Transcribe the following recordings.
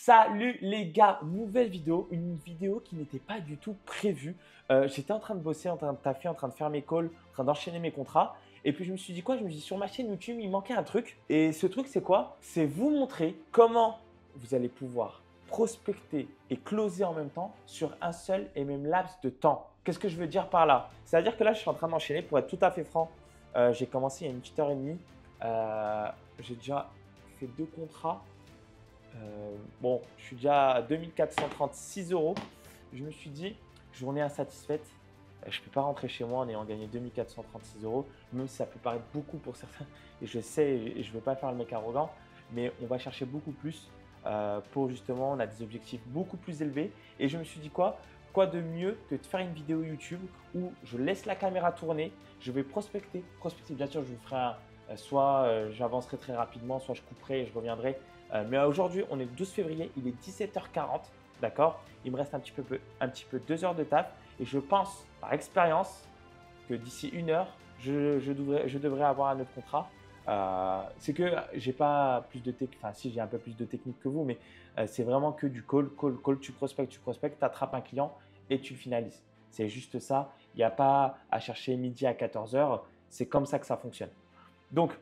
Salut les gars, nouvelle vidéo, une vidéo qui n'était pas du tout prévue. J'étais en train de bosser, en train de taffer, en train de faire mes calls, en train d'enchaîner mes contrats. Et puis je me suis dit quoi? Je me suis dit sur ma chaîne YouTube, il manquait un truc. Et ce truc, c'est quoi? C'est vous montrer comment vous allez pouvoir prospecter et closer en même temps sur un seul et même laps de temps. Qu'est-ce que je veux dire par là? C'est-à-dire que là, je suis en train d'enchaîner. Pour être tout à fait franc, j'ai commencé il y a une petite heure et demie. J'ai déjà fait 2 contrats. Bon, je suis déjà à 2436 euros. Je me suis dit, journée insatisfaite, je ne peux pas rentrer chez moi en ayant gagné 2436 euros, même si ça peut paraître beaucoup pour certains. Et je sais, et je ne veux pas faire le mec arrogant, mais on va chercher beaucoup plus pour justement, on a des objectifs beaucoup plus élevés. Et je me suis dit quoi de mieux que de faire une vidéo YouTube où je laisse la caméra tourner, je vais prospecter. Prospecter, bien sûr, je vous ferai soit j'avancerai très rapidement, soit je couperai et je reviendrai. Mais aujourd'hui, on est le 12 février, il est 17h40, d'accord? Il me reste un petit peu 2 heures de taf et je pense par expérience que d'ici 1 heure, je devrais avoir un autre contrat. C'est que j'ai pas plus de technique, enfin si j'ai un peu plus de technique que vous, mais c'est vraiment que du call, tu prospectes, tu attrapes un client et tu le finalises. C'est juste ça, il n'y a pas à chercher midi à 14h, c'est comme ça que ça fonctionne. Donc,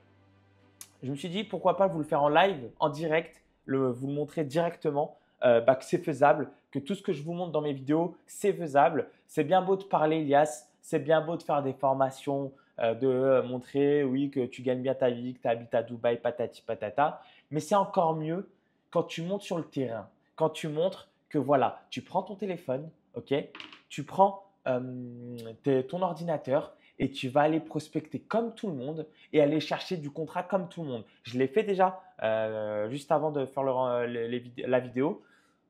je me suis dit, pourquoi pas vous le faire en live, en direct, vous le montrer directement, que c'est faisable, que tout ce que je vous montre dans mes vidéos, c'est faisable. C'est bien beau de parler, Elias, c'est bien beau de faire des formations, de montrer, oui, que tu gagnes bien ta vie, que tu habites à Dubaï, patati patata. Mais c'est encore mieux quand tu montes sur le terrain, quand tu montres que voilà, tu prends ton téléphone, ok, tu prends ton ordinateur et tu vas aller prospecter comme tout le monde et aller chercher du contrat comme tout le monde. Je l'ai fait déjà juste avant de faire la vidéo.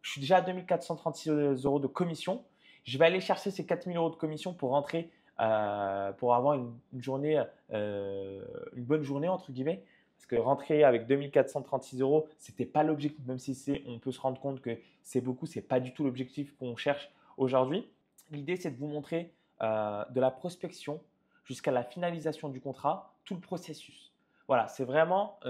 Je suis déjà à 2436 euros de commission. Je vais aller chercher ces 4000 euros de commission pour rentrer, pour avoir une journée, une bonne journée entre guillemets. Parce que rentrer avec 2436 euros, ce n'était pas l'objectif, même si on peut se rendre compte que c'est beaucoup, ce n'est pas du tout l'objectif qu'on cherche aujourd'hui. L'idée, c'est de vous montrer de la prospection jusqu'à la finalisation du contrat, tout le processus. Voilà, c'est vraiment, je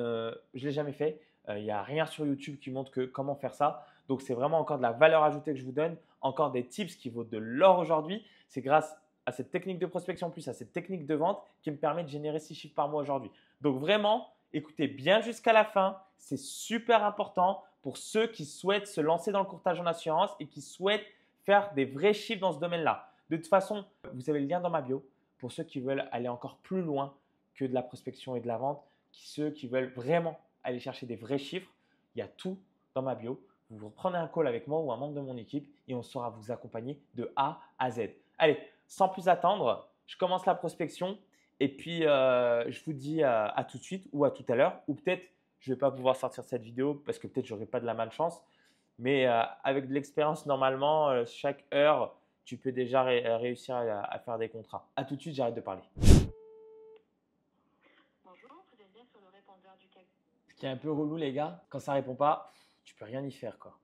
ne l'ai jamais fait. Il n'y a rien sur YouTube qui montre comment faire ça. Donc, c'est vraiment encore de la valeur ajoutée que je vous donne, encore des tips qui vaut de l'or aujourd'hui. C'est grâce à cette technique de prospection plus à cette technique de vente qui me permet de générer 6 chiffres par mois aujourd'hui. Donc, vraiment, écoutez bien jusqu'à la fin. C'est super important pour ceux qui souhaitent se lancer dans le courtage en assurance et qui souhaitent faire des vrais chiffres dans ce domaine-là. De toute façon, vous avez le lien dans ma bio pour ceux qui veulent aller encore plus loin que de la prospection et de la vente, ceux qui veulent vraiment aller chercher des vrais chiffres. Il y a tout dans ma bio. Vous prenez un call avec moi ou un membre de mon équipe et on saura vous accompagner de A à Z. Allez, sans plus attendre, je commence la prospection et puis je vous dis à tout de suite ou à tout à l'heure, ou peut-être je ne vais pas pouvoir sortir cette vidéo parce que peut-être je n'aurai pas de la malchance. Mais avec de l'expérience, normalement, chaque heure, tu peux déjà réussir à faire des contrats. À tout de suite, j'arrête de parler. Bonjour, vous êtes bien sur le répondeur du cabinet. Ce qui est un peu relou, les gars, quand ça ne répond pas, tu peux rien y faire, quoi.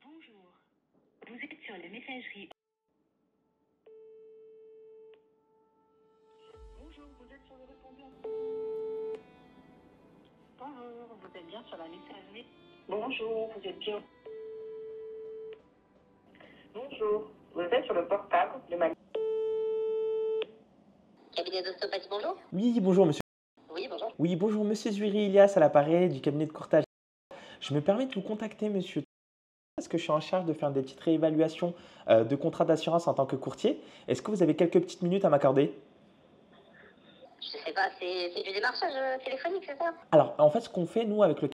Bonjour, vous êtes sur la messagerie. Bonjour, vous êtes sur le répondeur. Bonjour, vous êtes bien sur la messagerie. Bonjour, vous êtes bien. Bonjour, vous êtes sur le portable de ma. Cabinet d'ostéopathie, bonjour. Oui, bonjour, monsieur. Oui, bonjour. Oui, bonjour, monsieur Zuiri Ilias à l'appareil du cabinet de courtage. Je me permets de vous contacter, monsieur, parce que je suis en charge de faire des petites réévaluations de contrats d'assurance en tant que courtier. Est-ce que vous avez quelques petites minutes à m'accorder? Je sais pas, c'est du démarchage téléphonique, c'est ça? Alors, en fait, ce qu'on fait, nous, avec le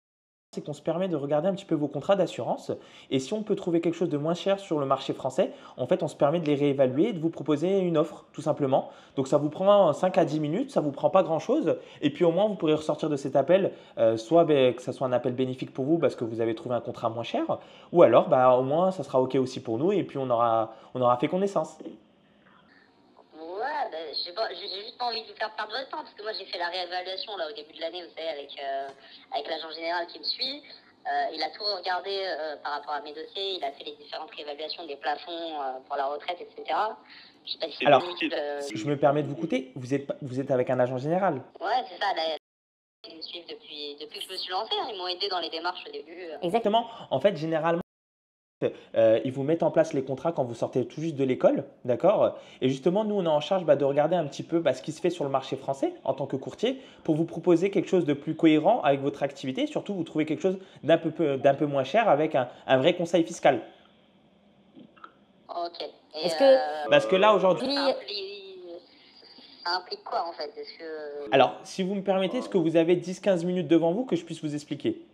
c'est qu'on se permet de regarder un petit peu vos contrats d'assurance et si on peut trouver quelque chose de moins cher sur le marché français, en fait, on se permet de les réévaluer et de vous proposer une offre, tout simplement. Donc, ça vous prend 5 à 10 minutes, ça ne vous prend pas grand-chose et puis au moins, vous pourrez ressortir de cet appel, soit que ça soit un appel bénéfique pour vous parce que vous avez trouvé un contrat moins cher ou alors, au moins, ça sera OK aussi pour nous et puis on aura fait connaissance. Ouais, ben, j'ai juste pas envie de vous faire perdre votre temps parce que moi j'ai fait la réévaluation là au début de l'année, vous savez, avec l'agent général qui me suit. Il a tout regardé par rapport à mes dossiers, il a fait les différentes réévaluations des plafonds pour la retraite, etc. Je sais pas si c'est Alors, inutile. je me permets de vous coûter, vous êtes avec un agent général. Ouais, c'est ça. Ils me suivent depuis que je me suis lancée, hein. Ils m'ont aidé dans les démarches au début. Exactement. En fait, généralement, ils vous mettent en place les contrats quand vous sortez tout juste de l'école, d'accord? Et justement, nous, on est en charge de regarder un petit peu ce qui se fait sur le marché français en tant que courtier pour vous proposer quelque chose de plus cohérent avec votre activité. Surtout, vous trouvez quelque chose d'un peu moins cher avec un vrai conseil fiscal. Ok. Et Est-ce que Parce que là, aujourd'hui, ça implique quoi en fait? Est-ce que alors, si vous me permettez, est-ce que vous avez 10-15 minutes devant vous que je puisse vous expliquer?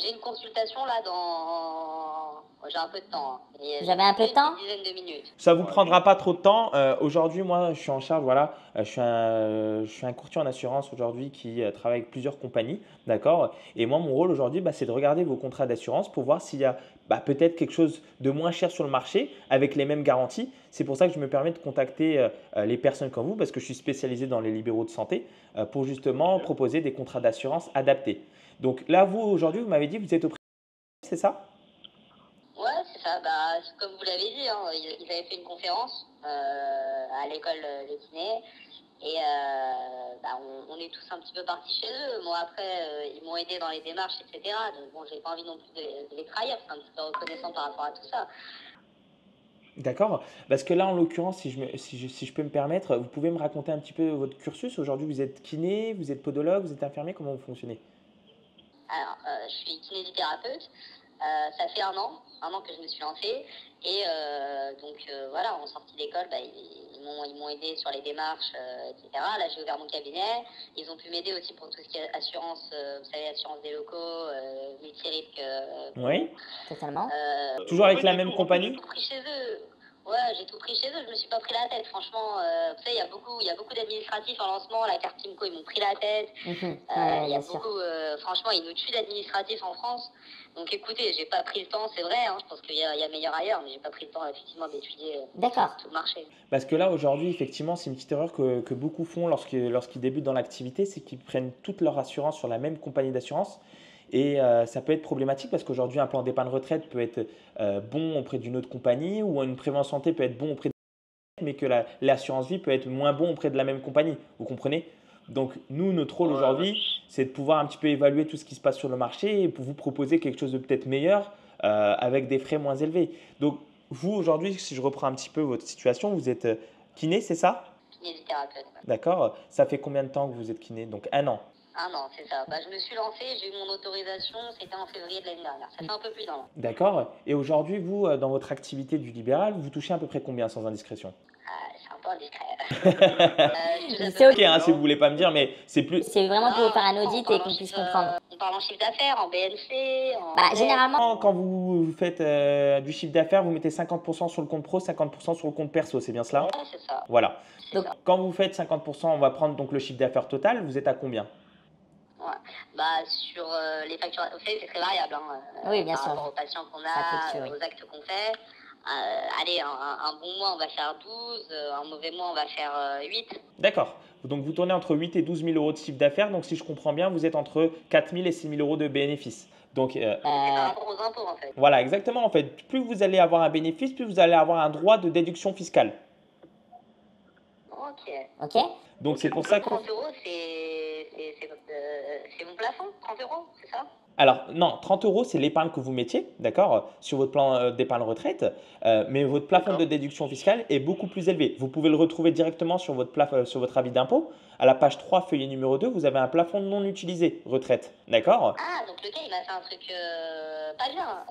j'ai une consultation là dans. J'ai un peu de temps, hein. Et Vous avez un peu de temps? Une dizaine de minutes. Ça vous prendra pas trop de temps. Aujourd'hui, moi, je suis en charge, voilà, je suis un courtier en assurance aujourd'hui qui travaille avec plusieurs compagnies, d'accord? Et moi, mon rôle aujourd'hui, c'est de regarder vos contrats d'assurance pour voir s'il y a peut-être quelque chose de moins cher sur le marché avec les mêmes garanties. C'est pour ça que je me permets de contacter les personnes comme vous parce que je suis spécialisé dans les libéraux de santé pour justement proposer des contrats d'assurance adaptés. Donc là, vous, aujourd'hui, vous m'avez dit que vous êtes au c'est ça? Ouais, c'est ça. Comme vous l'avez dit, hein, ils avaient fait une conférence à l'école de kiné. Et on est tous un petit peu partis chez eux. Moi, après, ils m'ont aidé dans les démarches, etc. Donc, bon, j'ai pas envie non plus de les trahir. C'est un petit peu reconnaissant par rapport à tout ça. D'accord. Parce que là, en l'occurrence, si je peux me permettre, vous pouvez me raconter un petit peu votre cursus. Aujourd'hui, vous êtes kiné, vous êtes podologue, vous êtes infirmier, comment vous fonctionnez? Alors, je suis kinésithérapeute. Ça fait un an que je me suis lancée. Et voilà, en sortie d'école, ils m'ont aidé sur les démarches, etc. Là, j'ai ouvert mon cabinet. Ils ont pu m'aider aussi pour tout ce qui est assurance, vous savez, assurance des locaux, multirisque. Oui. Totalement. Toujours avec la même J'ai compagnie? tout pris chez eux. Ouais, j'ai tout pris chez eux. Je me suis pas pris la tête, franchement. Vous savez, il y a beaucoup d'administratifs en lancement. La carte Timco, ils m'ont pris la tête. Ouais, Il y a bien sûr. beaucoup, franchement, ils nous tuent d'administratifs en France. Donc écoutez, j'ai pas pris le temps, c'est vrai, hein, je pense qu'il y a meilleur ailleurs, mais j'ai pas pris le temps effectivement d'étudier D'accord. tout le marché. Parce que là, aujourd'hui, effectivement, c'est une petite erreur que beaucoup font lorsqu'ils débutent dans l'activité, c'est qu'ils prennent toute leur assurance sur la même compagnie d'assurance. Et ça peut être problématique parce qu'aujourd'hui, un plan d'épargne retraite peut être bon auprès d'une autre compagnie ou une prévoyance santé peut être bon auprès de mais que l'assurance vie peut être moins bon auprès de la même compagnie. Vous comprenez? Donc, nous, notre rôle aujourd'hui, c'est de pouvoir un petit peu évaluer tout ce qui se passe sur le marché et pour vous proposer quelque chose de peut-être meilleur avec des frais moins élevés. Donc, vous, aujourd'hui, si je reprends un petit peu votre situation, vous êtes kiné, c'est ça? Kinésithérapeute. D'accord. Ça fait combien de temps que vous êtes kiné? Donc, un an. Un an, c'est ça. Je me suis lancée, j'ai eu mon autorisation, c'était en février de l'année dernière. Ça fait un peu plus d'un an. D'accord. Et aujourd'hui, vous, dans votre activité du libéral, vous touchez à peu près combien sans indiscrétion? C'est un peu indiscret. C'est Ok, hein, si vous voulez pas me dire, mais c'est plus. C'est vraiment pour faire un audit On et parle qu'on en puisse chiffre, comprendre. On parle en chiffre d'affaires, en BNC, Généralement, Quand vous faites du chiffre d'affaires, vous mettez 50% sur le compte pro, 50% sur le compte perso, c'est bien cela? Ouais, c'est ça. Voilà. C'est Donc, ça. Quand vous faites 50%, on va prendre donc le chiffre d'affaires total, vous êtes à combien? Ouais. Sur les factures, vous savez, c'est très variable. Hein, Oui, bien par sûr. rapport aux patients qu'on Ça a, fluctue, oui. aux actes qu'on fait. Allez, un bon mois, on va faire 12. Un mauvais mois, on va faire 8. D'accord. Donc vous tournez entre 8 et 12 000 euros de chiffre d'affaires. Donc si je comprends bien, vous êtes entre 4 000 et 6 000 euros de bénéfices. Donc C'est par rapport aux impôts, en fait. voilà, exactement. En fait, plus vous allez avoir un bénéfice, plus vous allez avoir un droit de déduction fiscale. Ok. Donc c'est pour ça que… 30 euros, c'est mon plafond, 30 euros, c'est ça? Alors non, 30 euros, c'est l'épargne que vous mettiez, d'accord, sur votre plan d'épargne retraite, mais votre plafond de déduction fiscale est beaucoup plus élevé. Vous pouvez le retrouver directement sur sur votre avis d'impôt. À la page 3, feuillet numéro 2, vous avez un plafond non utilisé, retraite, d'accord? Ah, donc le gars, il m'a fait un truc pas bien.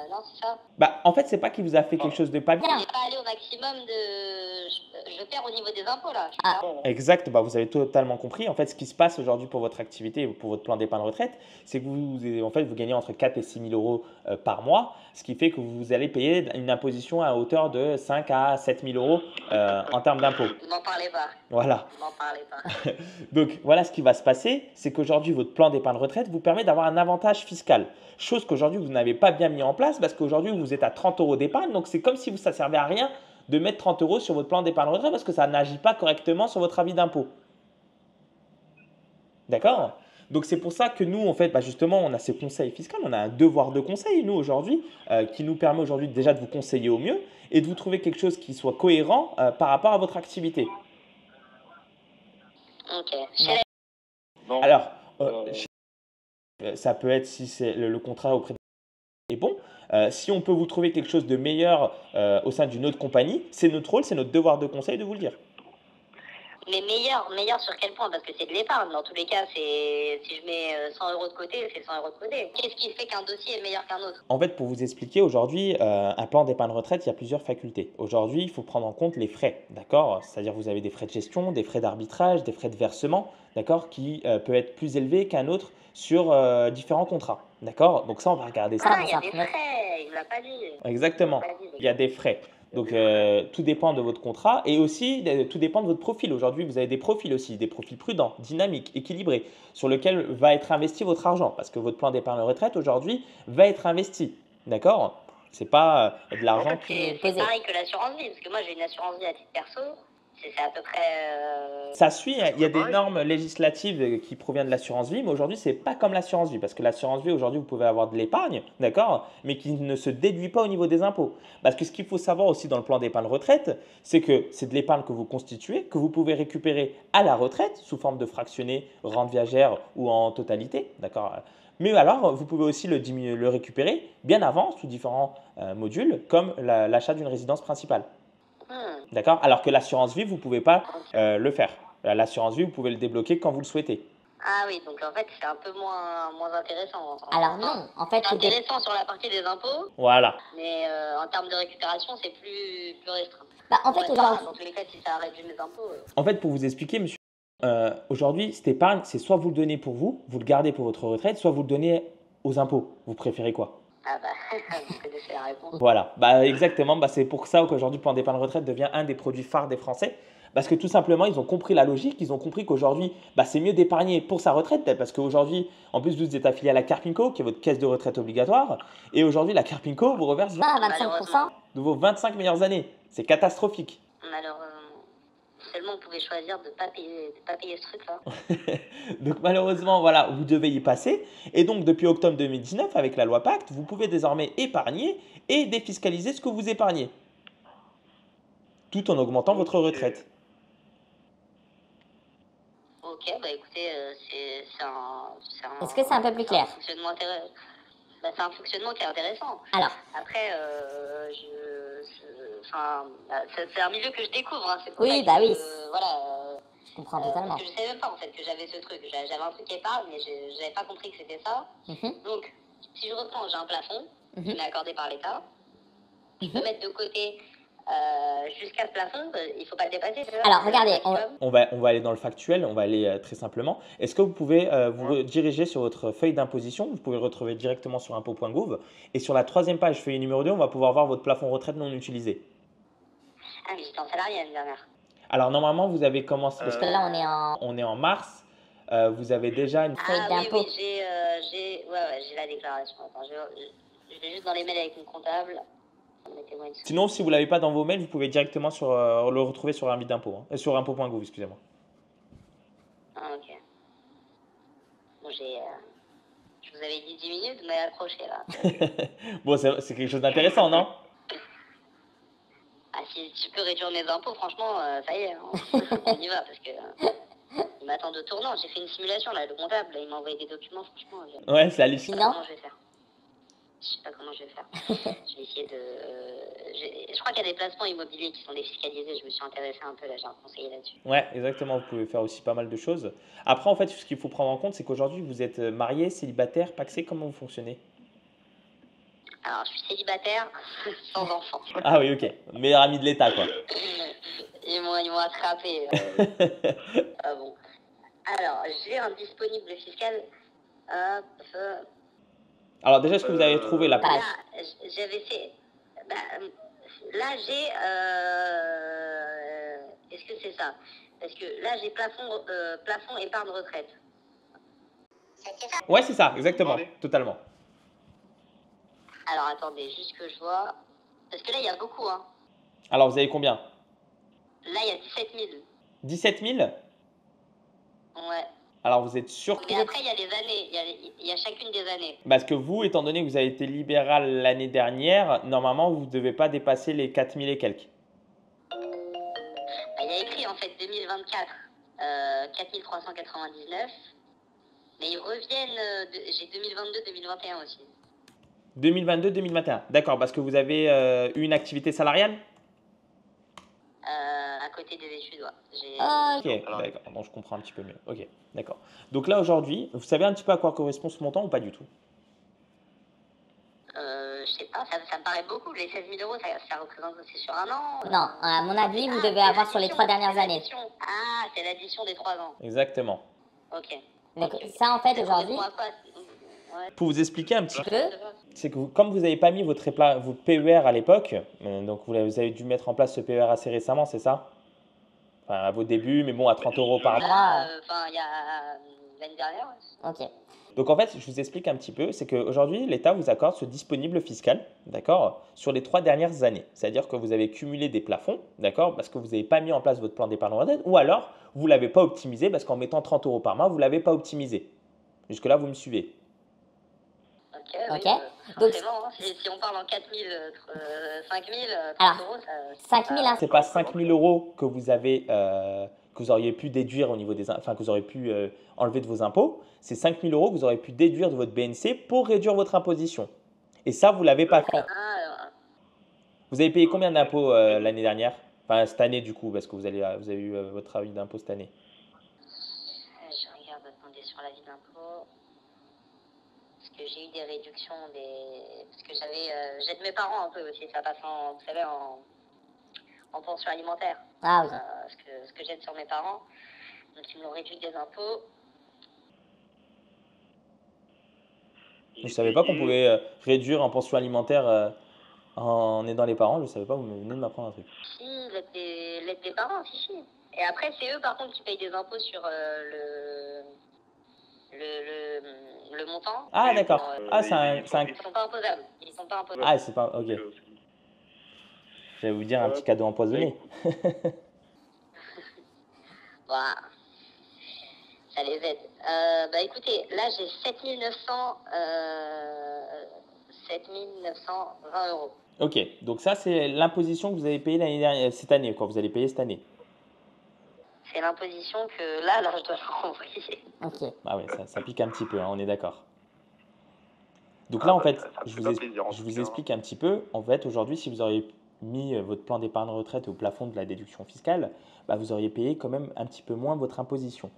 Non, c'est ça. En fait, c'est pas qu'il vous a fait quelque chose de pas bien. Il n'est pas allé au maximum de. Je perds au niveau des impôts, là. Exact, vous avez totalement compris. En fait, ce qui se passe aujourd'hui pour votre activité, pour votre plan d'épargne retraite, c'est que vous gagnez entre 4 et 6 000 euros par mois, ce qui fait que vous allez payer une imposition à hauteur de 5 à 7 000 euros en termes d'impôts. Ne m'en parlez pas. Voilà. Ne m'en parlez pas. Donc, voilà ce qui va se passer, c'est qu'aujourd'hui, votre plan d'épargne retraite vous permet d'avoir un avantage fiscal. Chose qu'aujourd'hui, vous n'avez pas bien mis en place parce qu'aujourd'hui, vous êtes à 30 euros d'épargne. Donc, c'est comme si ça ne servait à rien de mettre 30 euros sur votre plan d'épargne retraite parce que ça n'agit pas correctement sur votre avis d'impôt. D'accord? Donc, c'est pour ça que nous, en fait, justement, on a ce conseil fiscal, on a un devoir de conseil, nous, aujourd'hui, qui nous permet aujourd'hui déjà de vous conseiller au mieux et de vous trouver quelque chose qui soit cohérent par rapport à votre activité. Ok. Non. Alors, Euh, ça peut être si c'est le contrat auprès de est bon. Si on peut vous trouver quelque chose de meilleur au sein d'une autre compagnie, c'est notre rôle, c'est notre devoir de conseil de vous le dire. Mais meilleur sur quel point? Parce que c'est de l'épargne. Dans tous les cas, c'est si je mets 100 euros de côté, c'est 100 euros de côté. Qu'est-ce qui fait qu'un dossier est meilleur qu'un autre? En fait, pour vous expliquer, aujourd'hui, un plan d'épargne retraite, il y a plusieurs facultés. Aujourd'hui, il faut prendre en compte les frais, d'accord? C'est-à-dire vous avez des frais de gestion, des frais d'arbitrage, des frais de versement, d'accord, qui peut être plus élevés qu'un autre sur différents contrats, d'accord? Donc ça, on va regarder ça. Ah, il y a des frais, il ne l'a pas dit. Exactement, il y a des frais. Donc tout dépend de votre contrat et aussi tout dépend de votre profil. Aujourd'hui, vous avez des profils aussi, des profils prudents, dynamiques, équilibrés, sur lesquels va être investi votre argent parce que votre plan d'épargne retraite aujourd'hui va être investi. D'accord? C'est pas de l'argent qui. C'est pareil que l'assurance vie, parce que moi j'ai une assurance vie à titre perso, c'est à peu près. Ça suit, il y a des normes législatives qui proviennent de l'assurance vie, mais aujourd'hui, c'est pas comme l'assurance vie, parce que l'assurance vie, aujourd'hui, vous pouvez avoir de l'épargne, d'accord, mais qui ne se déduit pas au niveau des impôts. Parce que ce qu'il faut savoir aussi dans le plan d'épargne retraite, c'est que c'est de l'épargne que vous constituez, que vous pouvez récupérer à la retraite sous forme de fractionné, rente viagère ou en totalité, d'accord. Mais alors, vous pouvez aussi le récupérer bien avant sous différents modules, comme l'achat d'une résidence principale. D'accord? Alors que l'assurance vie, vous ne pouvez pas le faire. L'assurance vie, vous pouvez le débloquer quand vous le souhaitez. Ah oui, donc en fait, c'est un peu moins intéressant. Alors non, en fait, c'est intéressant sur la partie des impôts, Voilà. mais en termes de récupération, c'est plus restreint. Bah, en fait, aujourd'hui, dans tous les cas, si ça réduit mes impôts. En fait, pour vous expliquer, monsieur, aujourd'hui, cette épargne, c'est soit vous le donnez pour vous le gardez pour votre retraite, soit vous le donnez aux impôts. Vous préférez quoi? Ah bah, vous connaissez la réponse. Voilà, bah, exactement. Bah, c'est pour ça qu'aujourd'hui, le plan d'épargne retraite devient un des produits phares des Français. Parce que tout simplement, ils ont compris la logique, ils ont compris qu'aujourd'hui, bah, c'est mieux d'épargner pour sa retraite. Parce qu'aujourd'hui, en plus, vous êtes affilié à la Carpinco, qui est votre caisse de retraite obligatoire. Et aujourd'hui, la Carpinco vous reverse 25%. de vos 25 meilleures années. C'est catastrophique. Malheureusement. Seulement, on pouvait choisir de ne pas payer ce truc-là. Donc malheureusement, voilà, vous devez y passer. Et donc depuis octobre 2019, avec la loi Pacte, vous pouvez désormais épargner et défiscaliser ce que vous épargnez, tout en augmentant votre retraite. Ok, bah écoutez, c'est un. Est-ce que c'est un peu plus clair? Fonctionnement intéressant. Bah, c'est un fonctionnement qui est intéressant. Alors, Après, c'est un milieu que je découvre. Hein. C'est pour oui, ça bah que, oui, voilà. je comprends totalement. Parce que je savais même pas en fait que j'avais ce truc. J'avais un truc épargne, mais j'avais pas compris que c'était ça. Donc, si je reprends, j'ai un plafond qui m'est accordé par l'État. Je peux mettre de côté jusqu'à ce plafond. Il faut pas le dépasser. C'est ça? Alors, regardez, On va aller dans le factuel, on va aller très simplement. Est-ce que vous pouvez vous rediriger sur votre feuille d'imposition? Vous pouvez le retrouver directement sur impôt.gouv. Et sur la troisième page, feuille numéro 2, on va pouvoir voir votre plafond retraite non utilisé. Ah, mais j'étais en salarié l'année dernière. Alors normalement, vous avez commencé, parce que là, on est en mars, vous avez déjà une feuille d'impôt. Oui, j'ai la déclaration. Attends, je vais juste dans les mails avec mon comptable. Mettez-moi une seconde. Sinon, si vous ne l'avez pas dans vos mails, vous pouvez directement le retrouver sur un d'impôt, sur impôt.gouv, excusez-moi. Ah, ok. Bon, je vous avais dit 10 minutes, vous m'avez accroché là. Bon, c'est quelque chose d'intéressant, non? Ah, si tu peux réduire mes impôts, franchement, ça y est, hein. On y va parce que il m'attend de tournant. J'ai fait une simulation là, le comptable, là, il m'a envoyé des documents, franchement. Ouais, c'est hallucinant. Comment je vais faire? Je sais pas comment je vais faire. Je vais essayer de. Je crois qu'il y a des placements immobiliers qui sont défiscalisés. Je me suis intéressée un peu là, j'ai un conseiller là-dessus. Ouais, exactement. Vous pouvez faire aussi pas mal de choses. Après, en fait, ce qu'il faut prendre en compte, c'est qu'aujourd'hui, vous êtes marié, célibataire, pacsé. Comment vous fonctionnez? Alors, je suis célibataire, sans enfant. Ah oui, ok. Meilleur ami de l'État, quoi. Ils m'ont attrapé. Ah bon. Alors, j'ai un disponible fiscal. Hop. Alors déjà, est-ce que vous avez trouvé la page? Là, j'avais fait. Bah, là, j'ai. Est-ce que c'est ça? Parce que là, j'ai plafond épargne retraite. C'est ça? Ouais, c'est ça, exactement, totalement. Alors, attendez, juste que je vois. Parce que là, il y a beaucoup, hein. Alors, vous avez combien? Là, il y a 17 000. 17 000? Ouais. Alors, vous êtes sûr que... Mais après, il y a les années. Il y a chacune des années. Parce que vous, étant donné que vous avez été libéral l'année dernière, normalement, vous ne devez pas dépasser les 4 000 et quelques. Bah, il y a écrit, en fait, 2024, 4 399. Mais ils reviennent, j'ai 2022-2021 aussi. 2022-2021. D'accord, parce que vous avez eu une activité salariale? À côté des études, ouais. Ok, d'accord. Donc je comprends un petit peu mieux. Ok, d'accord. Donc là, aujourd'hui, vous savez un petit peu à quoi correspond ce montant ou pas du tout? Je sais pas, ça me paraît beaucoup. Les 16 000 euros, ça représente aussi sur un an. Non, à mon avis, vous devez c'est avoir sur les 3 l'addition, dernières c'est années. l'addition. Ah, c'est l'addition des 3 ans. Exactement. Ok. Donc ça, en fait, Ça aujourd'hui, correspond à quoi? Ouais. Pour vous expliquer un petit peu, peu, c'est que comme vous n'avez pas mis votre PER à l'époque, donc vous avez dû mettre en place ce PER assez récemment, c'est ça? Enfin, à vos débuts, mais bon, à 30 euros par mois. Enfin, il y a l'année dernière. Ouais. ok. Donc en fait, je vous explique un petit peu, c'est qu'aujourd'hui, l'État vous accorde ce disponible fiscal, d'accord, sur les 3 dernières années. C'est-à-dire que vous avez cumulé des plafonds, d'accord, parce que vous n'avez pas mis en place votre plan d'épargne retraite, ou alors vous ne l'avez pas optimisé parce qu'en mettant 30 euros par mois, vous ne l'avez pas optimisé. Jusque-là, vous me suivez. Ok, Ok. oui, Donc, forcément, hein, si on parle en 4 000, 5 000, 30 Alors, euros, 5 000, hein, C'est pas 5 000 euros que vous avez, que vous auriez pu déduire au niveau enfin que vous auriez pu enlever de vos impôts. C'est 5 000 euros que vous aurez pu déduire de votre BNC pour réduire votre imposition. Et ça, vous l'avez pas fait. Vous avez payé combien d'impôts l'année dernière? Enfin, cette année du coup, parce que vous avez eu votre avis d'impôt cette année. je regarde, attendez, sur la vie d'impôt. Parce que j'ai eu des réductions, parce que j'aide mes parents un peu aussi, ça passe vous savez, en pension alimentaire. Ah oui. Ce que j'aide sur mes parents. Donc ils m'ont réduit des impôts. Je ne savais pas qu'on pouvait réduire en pension alimentaire en aidant les parents. Je ne savais pas, vous venez de m'apprendre un truc. Si, l'aide des parents, si. Et après, c'est eux par contre qui payent des impôts sur le montant. Ah d'accord. Ah, Ils sont pas imposables. Ils sont pas imposables. Ah, c'est pas. Ok. J'allais vous dire un petit cadeau empoisonné. Voilà. Ça les aide. Bah écoutez, là j'ai 7 920 euros. Ok, donc ça c'est l'imposition que vous avez payée l'année dernière, cette année, quoi. Vous allez payer cette année. C'est l'imposition que là je dois leur envoyer. Ok. Ah ouais, ça pique un petit peu, hein, on est d'accord. Donc là, en fait, je vous explique un petit peu. En fait, aujourd'hui, si vous auriez mis votre plan d'épargne retraite au plafond de la déduction fiscale, bah, vous auriez payé quand même un petit peu moins votre imposition.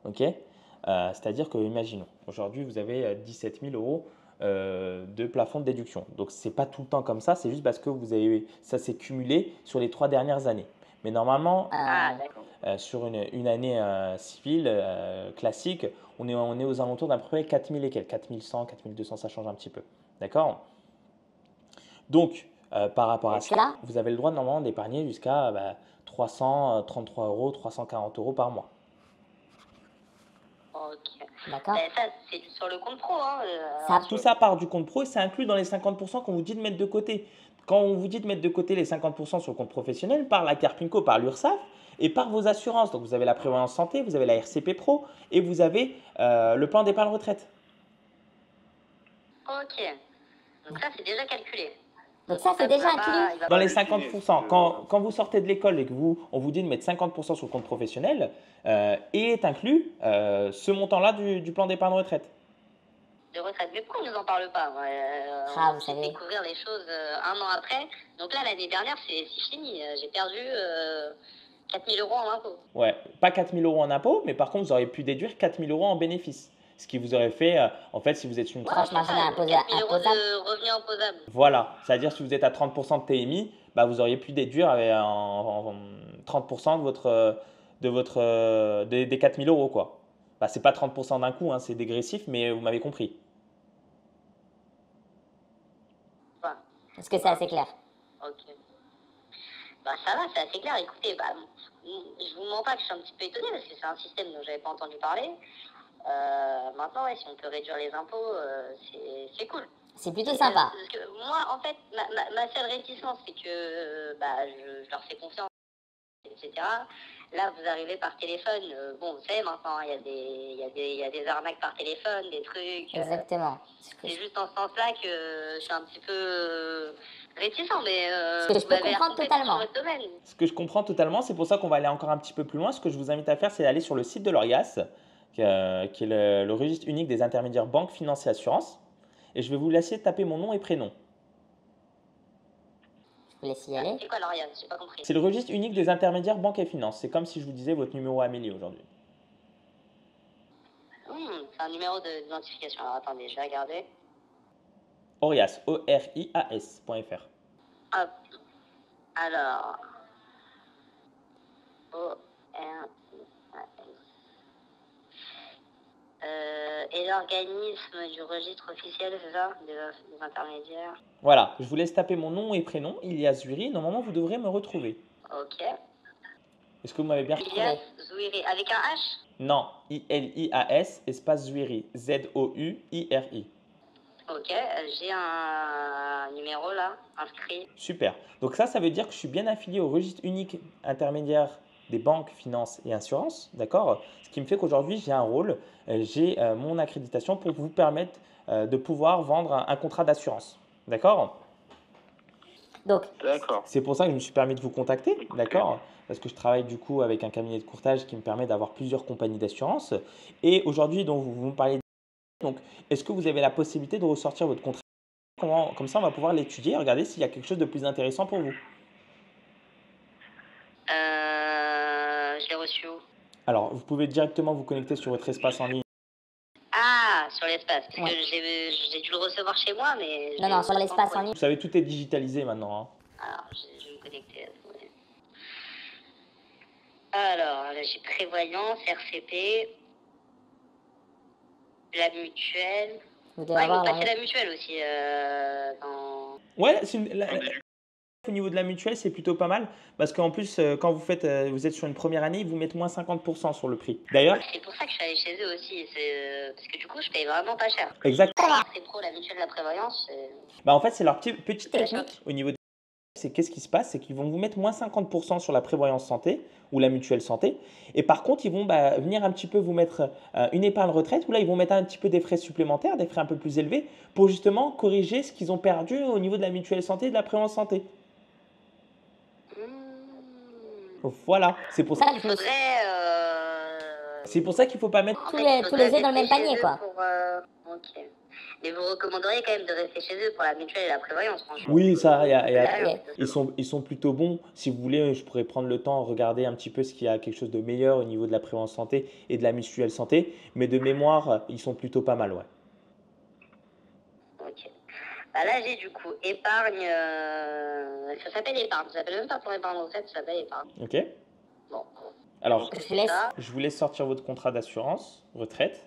Ok. C'est-à-dire que, imaginons, aujourd'hui, vous avez 17 000 euros de plafond de déduction. Donc, ce n'est pas tout le temps comme ça, c'est juste parce que ça s'est cumulé sur les 3 dernières années. Mais normalement, sur une année civile classique, on est aux alentours d'à peu près 4 000 et quelques, 4 100, 4 200, ça change un petit peu. D'accord? Donc, par rapport à cela, vous avez le droit normalement d'épargner jusqu'à 333 euros, 340 euros par mois. Ok. D'accord. Ça, c'est sur le compte pro. Hein, Tout ça part du compte pro et c'est inclus dans les 50% qu'on vous dit de mettre de côté. Quand on vous dit de mettre de côté les 50% sur le compte professionnel, par la Carpinco, par l'URSSAF et par vos assurances. Donc, vous avez la prévoyance santé, vous avez la RCP Pro et vous avez le plan d'épargne retraite. Ok. Donc ça, c'est déjà calculé. Donc ça, c'est déjà inclus. Dans les 50%, quand vous sortez de l'école et que on vous dit de mettre 50% sur le compte professionnel, et est inclus ce montant-là du plan d'épargne retraite. De retraite. Mais pourquoi on ne nous en parle pas? Vous savez. Découvrir les choses un an après. Donc là, l'année dernière, c'est fini. J'ai perdu 4 000 euros en impôts. Ouais, pas 4 000 euros en impôts, mais par contre, vous auriez pu déduire 4 000 euros en bénéfices. Ce qui vous aurait fait, en fait, si vous êtes sur une Tranche marginale 4 000 euros de revenus imposables. Voilà, c'est-à-dire si vous êtes à 30% de TMI, bah, vous auriez pu déduire en 30% des 4 000 euros, quoi. Bah, c'est pas 30% d'un coup, hein, c'est dégressif, mais vous m'avez compris. Est-ce que c'est assez clair? Ok. Bah ça va, c'est assez clair. Écoutez, je vous mens pas que je suis un petit peu étonné parce que c'est un système dont j'avais pas entendu parler. Maintenant, ouais, si on peut réduire les impôts, c'est cool. C'est plutôt sympa. Parce que moi, en fait, ma seule réticence, c'est que je leur fais confiance, etc. Là, vous arrivez par téléphone. Bon, vous savez, maintenant, il y a des arnaques par téléphone, des trucs. Exactement. C'est juste dans ce sens-là que je suis un petit peu réticent, mais Ce que je peux comprendre totalement. Ce que je comprends totalement, c'est pour ça qu'on va aller encore un petit peu plus loin. Ce que je vous invite à faire, c'est d'aller sur le site de l'ORIAS. qui est le registre unique des intermédiaires banques, finances et assurances. Et je vais vous laisser taper mon nom et prénom. Je vous laisse y aller. C'est quoi l'Oriane? J'ai pas compris. C'est le registre unique des intermédiaires banques et finances. C'est comme si je vous disais votre numéro Amélie aujourd'hui. C'est un numéro d'identification. Alors attendez, je vais regarder. Orias, orias.fr. Hop. Alors. O-R-I-A-S. Et l'organisme du registre officiel, c'est ça, des intermédiaires. Voilà, je vous laisse taper mon nom et prénom, Ilias Zouiri. Normalement, vous devrez me retrouver. Ok. Est-ce que vous m'avez bien retrouvé? Ilias Zouiri, avec un H? Non, I-L-I-A-S, espace Zouiri, Z-O-U-I-R-I. Ok, j'ai un numéro là, inscrit. Super. Donc ça veut dire que je suis bien affilié au registre unique intermédiaire des banques, finances et assurances, d'accord? Ce qui me fait qu'aujourd'hui, j'ai un rôle, j'ai mon accréditation pour vous permettre de pouvoir vendre un contrat d'assurance, d'accord? Donc, D'accord. C'est pour ça que je me suis permis de vous contacter, d'accord? Parce que je travaille du coup avec un cabinet de courtage qui me permet d'avoir plusieurs compagnies d'assurance. Et aujourd'hui, donc, vous me parlez de... Donc, est-ce que vous avez la possibilité de ressortir votre contrat? Comme ça, on va pouvoir l'étudier et regarder s'il y a quelque chose de plus intéressant pour vous. Je l'ai reçu où? Alors, vous pouvez directement vous connecter sur votre espace en ligne. Ah, sur l'espace, parce Ouais. que j'ai dû le recevoir chez moi, mais... non, non, sur l'espace en ligne. Vous savez, tout est digitalisé maintenant, hein. Alors, je vais me connecter. Attendez. Alors, là, j'ai prévoyance, RCP, la mutuelle. Vous devez Ouais, ils avoir vont passer la... la mutuelle aussi. Ouais, au niveau de la mutuelle, c'est plutôt pas mal parce qu'en plus, quand vous êtes sur une première année, ils vous mettent moins 50% sur le prix. D'ailleurs, C'est pour ça que je suis allée chez eux aussi. Parce que du coup, je paye vraiment pas cher. exactement. C'est pro, la mutuelle de la prévoyance. Bah, en fait, c'est leur petite C'est technique au niveau des... C'est qu'est-ce qui se passe? C'est qu'ils vont vous mettre moins 50% sur la prévoyance santé ou la mutuelle santé. Et par contre, ils vont venir un petit peu vous mettre une épargne retraite où là, ils vont mettre un petit peu des frais supplémentaires, des frais un peu plus élevés pour justement corriger ce qu'ils ont perdu au niveau de la mutuelle santé et de la prévoyance santé. Voilà, c'est pour ça. Ça, je me suis- C'est pour ça qu'il ne faut pas mettre. Tous les œufs dans le même panier, quoi. Ok. Mais vous recommanderiez quand même de rester chez eux pour la mutuelle et la prévoyance, franchement. Oui, ça, Ok. ils sont plutôt bons. Si vous voulez, je pourrais prendre le temps, regarder un petit peu ce qu'il y a quelque chose de meilleur au niveau de la prévoyance santé et de la mutuelle santé. Mais de mémoire, ils sont plutôt pas mal, ouais. Ok. Bah là, j'ai du coup épargne. Ça s'appelle épargne. Ça s'appelle même pas pour épargne retraite, ça s'appelle épargne. Ok. Bon. Alors, Je vous laisse. Ça. je vous laisse sortir votre contrat d'assurance retraite.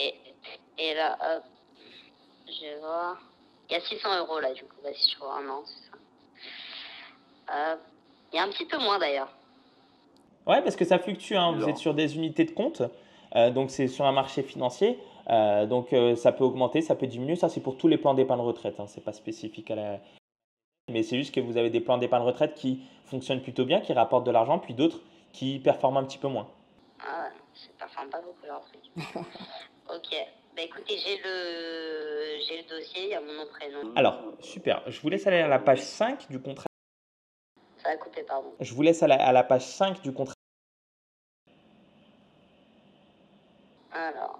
Et là, hop. Je vais voir. Il y a 600 € là, du coup. Bah, si je vois un an, c'est ça. Il y a un petit peu moins d'ailleurs. Ouais, parce que ça fluctue, hein. Vous Non. êtes sur des unités de compte, donc c'est sur un marché financier. Donc ça peut augmenter, ça peut diminuer. Ça, c'est pour tous les plans d'épargne retraite, hein. C'est pas spécifique à la. Mais c'est juste que vous avez des plans d'épargne retraite qui fonctionnent plutôt bien, qui rapportent de l'argent, puis d'autres qui performent un petit peu moins. Ah ouais, ça performe pas beaucoup leur truc. Ok. Bah écoutez, j'ai le dossier, il y a mon nom, prénom. Alors, super. Je vous laisse aller à la page 5 du contrat. Ça a coupé, pardon. Je vous laisse à la page 5 du contrat. Alors.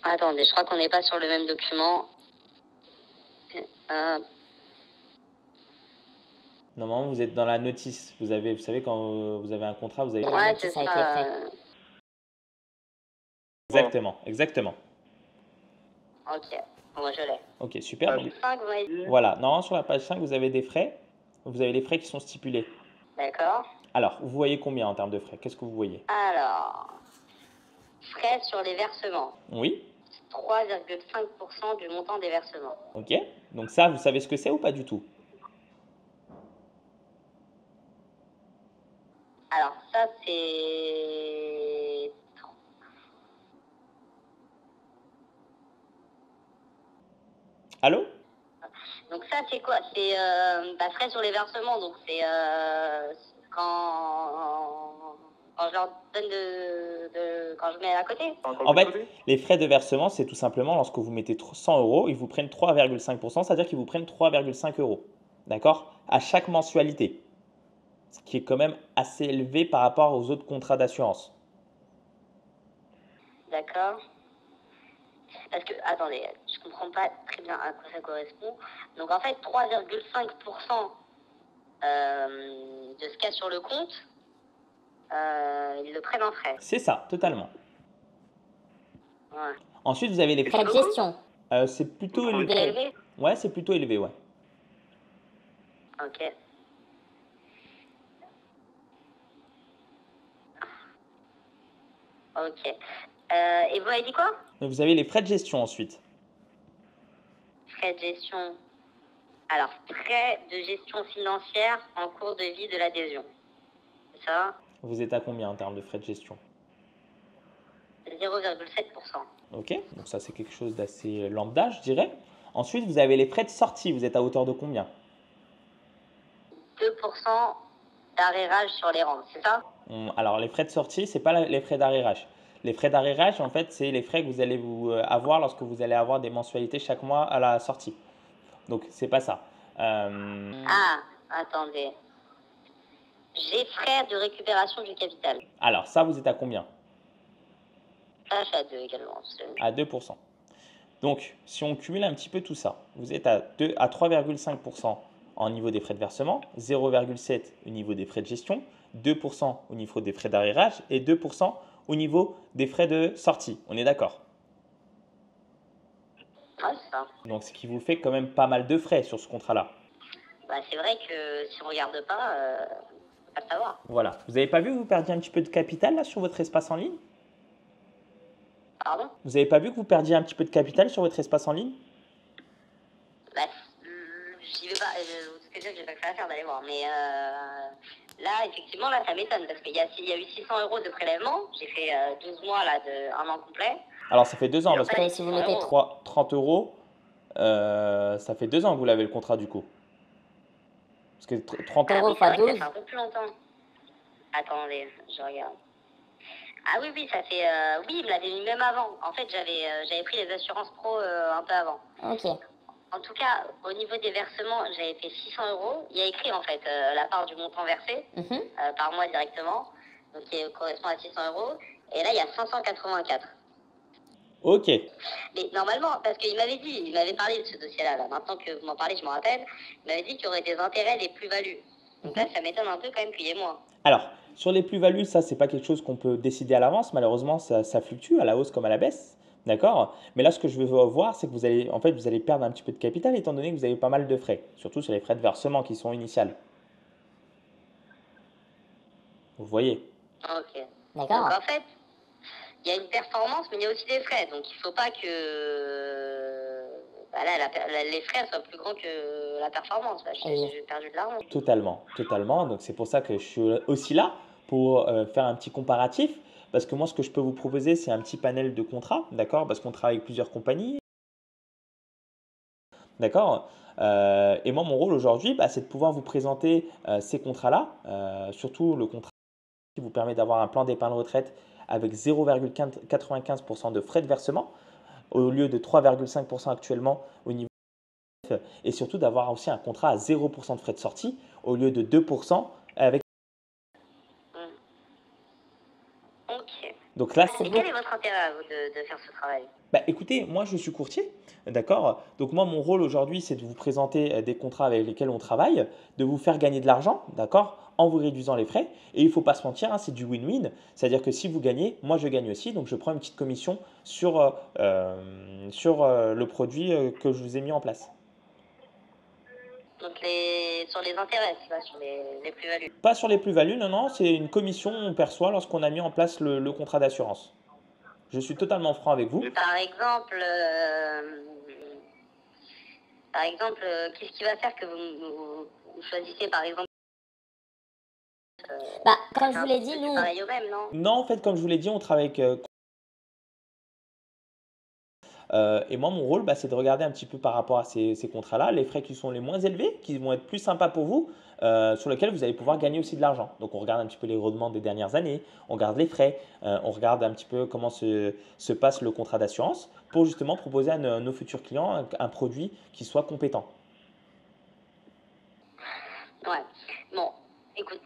Attendez, je crois qu'on n'est pas sur le même document. Normalement, vous êtes dans la notice. Vous savez, quand vous avez un contrat, vous avez. Ouais, notice c'est avec ça. les frais. Exactement. Ok, bon, je l'ai. Ok, super. Donc, 5, vous m'avez dit. voilà, normalement sur la page 5, vous avez des frais. Vous avez les frais qui sont stipulés. D'accord. Alors, vous voyez combien en termes de frais? Qu'est-ce que vous voyez? Alors, frais sur les versements. Oui, 3,5% du montant des versements. ok. Donc ça, vous savez ce que c'est ou pas du tout? Alors, ça, c'est... Allô? Donc ça, c'est quoi? C'est frais sur les versements. Donc c'est quand je leur donne quand je mets à côté. En fait, les frais de versement, c'est tout simplement lorsque vous mettez 100 €, ils vous prennent 3,5%, c'est-à-dire qu'ils vous prennent 3,5 €. D'accord? À chaque mensualité. ce qui est quand même assez élevé par rapport aux autres contrats d'assurance. D'accord. Parce que, attendez, je comprends pas très bien à quoi ça correspond. Donc en fait, 3,5% de ce qu'il y a sur le compte, ils le prennent en frais. C'est ça, totalement. Ouais. Ensuite, vous avez les Frais de gestion. c'est plutôt C'est élevé. élevé. Ouais, c'est plutôt élevé, ouais. Ok. Ok. Et vous m'avez dit quoi? Donc, vous avez les frais de gestion ensuite. Frais de gestion. Alors, frais de gestion financière en cours de vie de l'adhésion. C'est ça? Vous êtes à combien en termes de frais de gestion? 0,7%. Ok, donc ça c'est quelque chose d'assez lambda, je dirais. Ensuite, vous avez les frais de sortie. Vous êtes à hauteur de combien? 2% d'arrérage sur les rentes, c'est ça? Alors, les frais de sortie, ce n'est pas les frais d'arrérage. Les frais d'arrérage, en fait, c'est les frais que vous allez avoir lorsque vous allez avoir des mensualités chaque mois à la sortie. Donc, c'est pas ça. Ah, attendez. J'ai frais de récupération du capital. Alors, ça, vous êtes à combien? Tâche à 2 également. À 2%. Donc, si on cumule un petit peu tout ça, vous êtes à 3,5% en niveau des frais de versement, 0,7% au niveau des frais de gestion, 2% au niveau des frais d'arrérage et 2% au niveau des frais de sortie. On est d'accord? Ouais, c'est ça. Donc, ce qui vous fait quand même pas mal de frais sur ce contrat-là. Bah, c'est vrai que si on regarde pas, on peut pas le savoir. Voilà. Vous n'avez pas vu que vous perdiez un petit peu de capital là sur votre espace en ligne? Pardon? Vous n'avez pas vu que vous perdiez un petit peu de capital sur votre espace en ligne? Bah, j'y vais pas. Ce que je j'ai pas que ça à faire d'aller voir. Mais là, effectivement, là, ça m'étonne parce qu'il y a eu 600 euros de prélèvement. J'ai fait 12 mois là, de un an complet. Alors, ça fait 2 ans parce que Et si vous mettez 30 euros, ça fait 2 ans que vous l'avez le contrat du coup. Parce que 30 euros oui, c'est fois vrai que ça 12. fait un peu plus longtemps. Attendez, je regarde. Ah oui, oui, ça fait. Oui, il me l'avait mis même avant. En fait, j'avais pris les assurances pro un peu avant. Ok. En tout cas, au niveau des versements, j'avais fait 600 euros. Il y a écrit en fait la part du montant versé Mhm. par mois directement, donc qui correspond à 600 euros. Et là, il y a 584. Ok. Mais normalement, parce qu'il m'avait parlé de ce dossier-là. Là. Maintenant que vous m'en parlez, je m'en rappelle. Il m'avait dit qu'il y aurait des intérêts, des plus-values. Donc là, ça m'étonne un peu quand même qu'il y ait moins. Alors, sur les plus-values, ça, c'est pas quelque chose qu'on peut décider à l'avance. Malheureusement, ça fluctue à la hausse comme à la baisse. D'accord? Mais là, ce que je veux voir, c'est que vous allez, en fait, vous allez perdre un petit peu de capital étant donné que vous avez pas mal de frais, surtout sur les frais de versement qui sont initiales. Vous voyez? Ok. Donc D'accord. en fait, il y a une performance, mais il y a aussi des frais. Donc il ne faut pas que bah là, les frais soient plus grands que la performance. Là, j'ai perdu de l'argent. Totalement, totalement. Donc c'est pour ça que je suis aussi là pour faire un petit comparatif. Parce que moi, ce que je peux vous proposer, c'est un petit panel de contrats, d'accord? Parce qu'on travaille avec plusieurs compagnies, d'accord? Et moi, mon rôle aujourd'hui, bah, c'est de pouvoir vous présenter ces contrats-là, surtout le contrat qui vous permet d'avoir un plan d'épargne retraite avec 0,95% de frais de versement au lieu de 3,5% actuellement au niveau et surtout d'avoir aussi un contrat à 0% de frais de sortie au lieu de 2% avec. Ok. Donc là, Et quel est votre intérêt à vous de faire ce travail? bah, écoutez, moi je suis courtier, d'accord? Donc moi mon rôle aujourd'hui c'est de vous présenter des contrats avec lesquels on travaille, de vous faire gagner de l'argent, d'accord? En vous réduisant les frais. Et il ne faut pas se mentir, hein, c'est du win-win. C'est-à-dire que si vous gagnez, moi je gagne aussi. Donc je prends une petite commission sur le produit que je vous ai mis en place. Donc sur les intérêts, c'est pas sur les plus-values. Pas sur les plus-values, non, non, c'est une commission qu'on perçoit lorsqu'on a mis en place le contrat d'assurance. Je suis totalement franc avec vous. Par exemple, qu'est-ce qui va faire que vous choisissez par exemple Bah, comme je vous l'ai dit, c'est nous, pareil au même, non? Non, en fait, comme je vous l'ai dit, on travaille avec. Et moi, mon rôle, bah, c'est de regarder un petit peu par rapport à ces contrats-là, les frais qui sont les moins élevés, qui vont être plus sympas pour vous, sur lesquels vous allez pouvoir gagner aussi de l'argent. Donc, on regarde un petit peu les rendements des dernières années, on regarde les frais, on regarde un petit peu comment se passe le contrat d'assurance pour justement proposer à nos futurs clients un produit qui soit compétent. Ouais. Bon, écoute,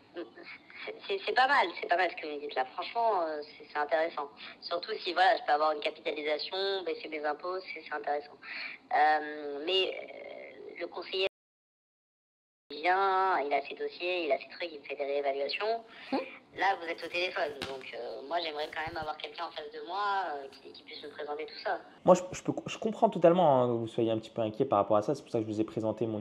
c'est pas mal, c'est pas mal ce que vous me dites là. Franchement, c'est intéressant. Surtout si voilà, je peux avoir une capitalisation, baisser mes impôts, c'est intéressant. Le conseiller vient, il a ses dossiers, il a ses trucs, il me fait des réévaluations. Là, vous êtes au téléphone, donc moi j'aimerais quand même avoir quelqu'un en face de moi qui puisse me présenter tout ça. Moi, je comprends totalement hein, que vous soyez un petit peu inquiet par rapport à ça. C'est pour ça que je vous ai présenté mon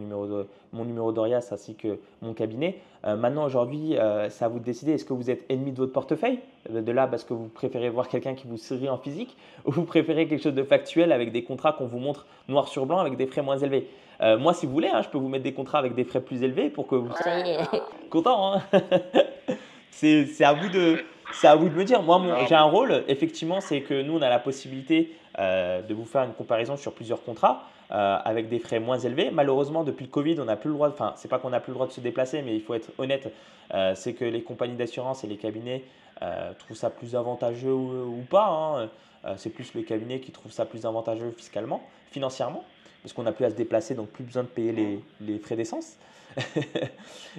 numéro d'Orias ainsi que mon cabinet. Maintenant, aujourd'hui, c'est à vous de décider. Est-ce que vous êtes ennemi de votre portefeuille? De là, parce que vous préférez voir quelqu'un qui vous sourit en physique, ou vous préférez quelque chose de factuel avec des contrats qu'on vous montre noir sur blanc avec des frais moins élevés? Moi, si vous voulez, hein, je peux vous mettre des contrats avec des frais plus élevés pour que vous soyez content. Hein. C'est à vous de me dire. Moi, j'ai un rôle, effectivement, c'est que nous, on a la possibilité de vous faire une comparaison sur plusieurs contrats avec des frais moins élevés. Malheureusement, depuis le Covid, on n'a plus le droit, enfin, c'est pas qu'on n'a plus le droit de se déplacer, mais il faut être honnête, c'est que les compagnies d'assurance et les cabinets trouvent ça plus avantageux ou pas. Hein. C'est plus le cabinet qui trouve ça plus avantageux fiscalement, financièrement, parce qu'on n'a plus à se déplacer, donc plus besoin de payer les frais d'essence.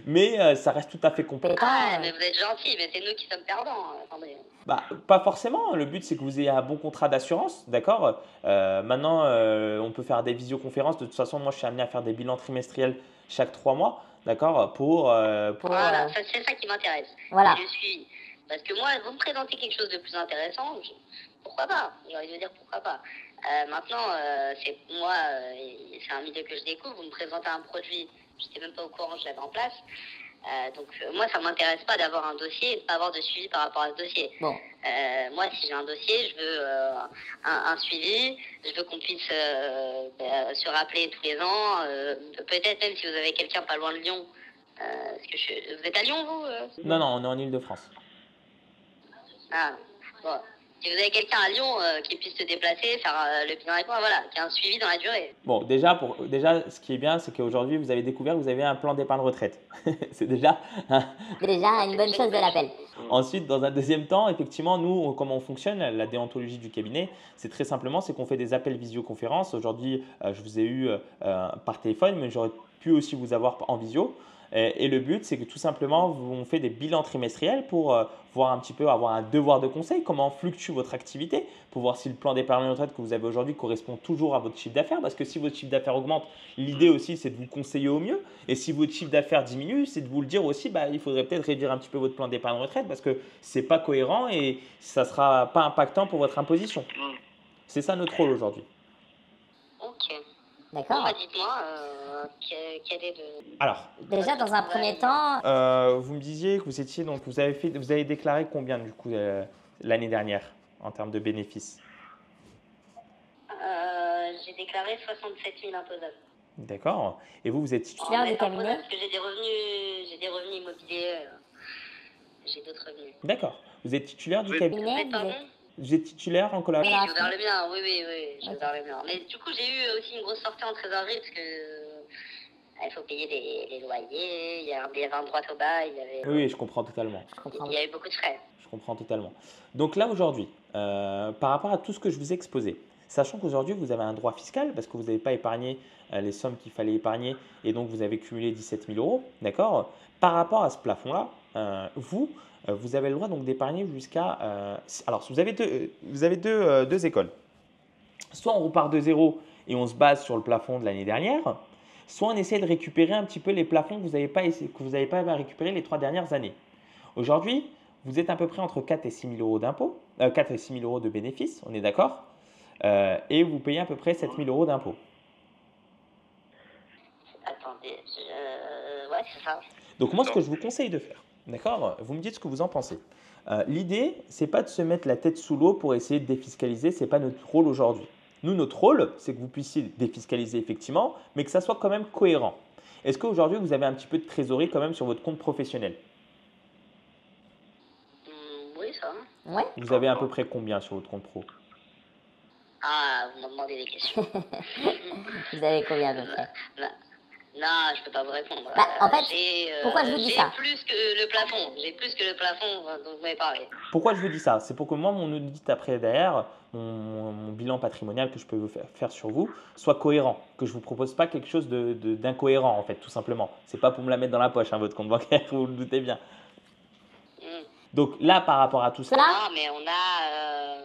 Mais ça reste tout à fait compétent. Ah, mais vous êtes gentil, mais c'est nous qui sommes perdants. Attendez. Bah, pas forcément. Le but, c'est que vous ayez un bon contrat d'assurance, d'accord? Maintenant, on peut faire des visioconférences. De toute façon, moi, je suis amené à faire des bilans trimestriels chaque 3 mois, d'accord? Voilà, c'est ça qui m'intéresse. Voilà. Je suis. Parce que moi, vous me présentez quelque chose de plus intéressant, pourquoi pas? J'ai envie de dire pourquoi pas. Maintenant, c'est un milieu que je découvre. Vous me présentez un produit, je n'étais même pas au courant que je l'avais en place. Moi, ça ne m'intéresse pas d'avoir un dossier et de ne pas avoir de suivi par rapport à ce dossier. Bon. Moi, si j'ai un dossier, je veux un suivi, je veux qu'on puisse se rappeler tous les ans. Peut-être même si vous avez quelqu'un pas loin de Lyon. Vous êtes à Lyon, vous Non, non, on est en Île-de-France. Ah, bon. Si vous avez quelqu'un à Lyon qui puisse se déplacer, faire le bilan avec moi, voilà, qui a un suivi dans la durée. Bon, déjà, ce qui est bien, c'est qu'aujourd'hui, vous avez découvert que vous avez un plan d'épargne retraite. C'est déjà Une bonne chose de l'appel. Ensuite, dans un deuxième temps, effectivement, nous, comment on fonctionne, la déontologie du cabinet, c'est très simplement, c'est qu'on fait des appels visioconférences. Aujourd'hui, je vous ai eu par téléphone, mais j'aurais pu aussi vous avoir en visio. Et le but, c'est que tout simplement, on fait des bilans trimestriels pour voir un petit peu, avoir un devoir de conseil, comment fluctue votre activité, pour voir si le plan d'épargne retraite que vous avez aujourd'hui correspond toujours à votre chiffre d'affaires. Parce que si votre chiffre d'affaires augmente, l'idée aussi, c'est de vous conseiller au mieux. Et si votre chiffre d'affaires diminue, c'est de vous le dire aussi, il faudrait peut-être réduire un petit peu votre plan d'épargne retraite parce que ce n'est pas cohérent et ça ne sera pas impactant pour votre imposition. C'est ça notre rôle aujourd'hui. Ok. D'accord. Dites-moi, quel est le... Alors, déjà, dans un premier temps, vous me disiez que vous avez déclaré combien du coup l'année dernière en termes de bénéfices? J'ai déclaré 67 000 imposables. D'accord. Et vous êtes titulaire du cabinet? Parce que j'ai des revenus immobiliers, j'ai d'autres revenus. D'accord. Vous êtes titulaire du cabinet? Pardon? Vous êtes titulaire en Oui, collaboration? je veux faire le bien, oui, je veux faire le bien. Mais du coup, j'ai eu aussi une grosse sortie en trésorerie parce que il faut payer les loyers, il y avait un droit au bail, Oui, je comprends totalement. Il y avait beaucoup de frais. Je comprends totalement. Donc là, aujourd'hui, par rapport à tout ce que je vous ai exposé, sachant qu'aujourd'hui, vous avez un droit fiscal parce que vous n'avez pas épargné les sommes qu'il fallait épargner et donc vous avez cumulé 17 000 euros, d'accord? Par rapport à ce plafond-là, vous avez le droit donc d'épargner jusqu'à… alors, vous avez deux écoles. Soit on repart de zéro et on se base sur le plafond de l'année dernière, soit on essaie de récupérer un petit peu les plafonds que vous n'avez pas récupérés les 3 dernières années. Aujourd'hui, vous êtes à peu près entre 4 et 6 000 euros d'impôts, 4 et 6 000 euros de bénéfices, on est d'accord, et vous payez à peu près 7 000 euros d'impôts. Attendez, ouais, c'est ça. Donc moi, ce que je vous conseille de faire, d'accord, vous me dites ce que vous en pensez. L'idée, c'est pas de se mettre la tête sous l'eau pour essayer de défiscaliser, ce n'est pas notre rôle aujourd'hui. Nous, notre rôle, c'est que vous puissiez défiscaliser effectivement, mais que ça soit quand même cohérent. Est-ce qu'aujourd'hui, vous avez un petit peu de trésorerie quand même sur votre compte professionnel? Oui, ça. Ouais. Vous avez à peu près combien sur votre compte pro? Ah, vous me demandez des questions. Vous avez combien à peu près? Non, je ne peux pas vous répondre. En fait, pourquoi je vous dis ça? J'ai plus que le plafond dont vous m'avez parlé. Pourquoi je vous dis ça? C'est pour que moi, mon audit après derrière, mon bilan patrimonial que je peux faire sur vous, soit cohérent. Que je ne vous propose pas quelque chose d'incohérent, en fait, tout simplement. Ce n'est pas pour me la mettre dans la poche, hein, votre compte bancaire, vous le doutez bien. Donc là, par rapport à tout ça, Là, Non, mais on a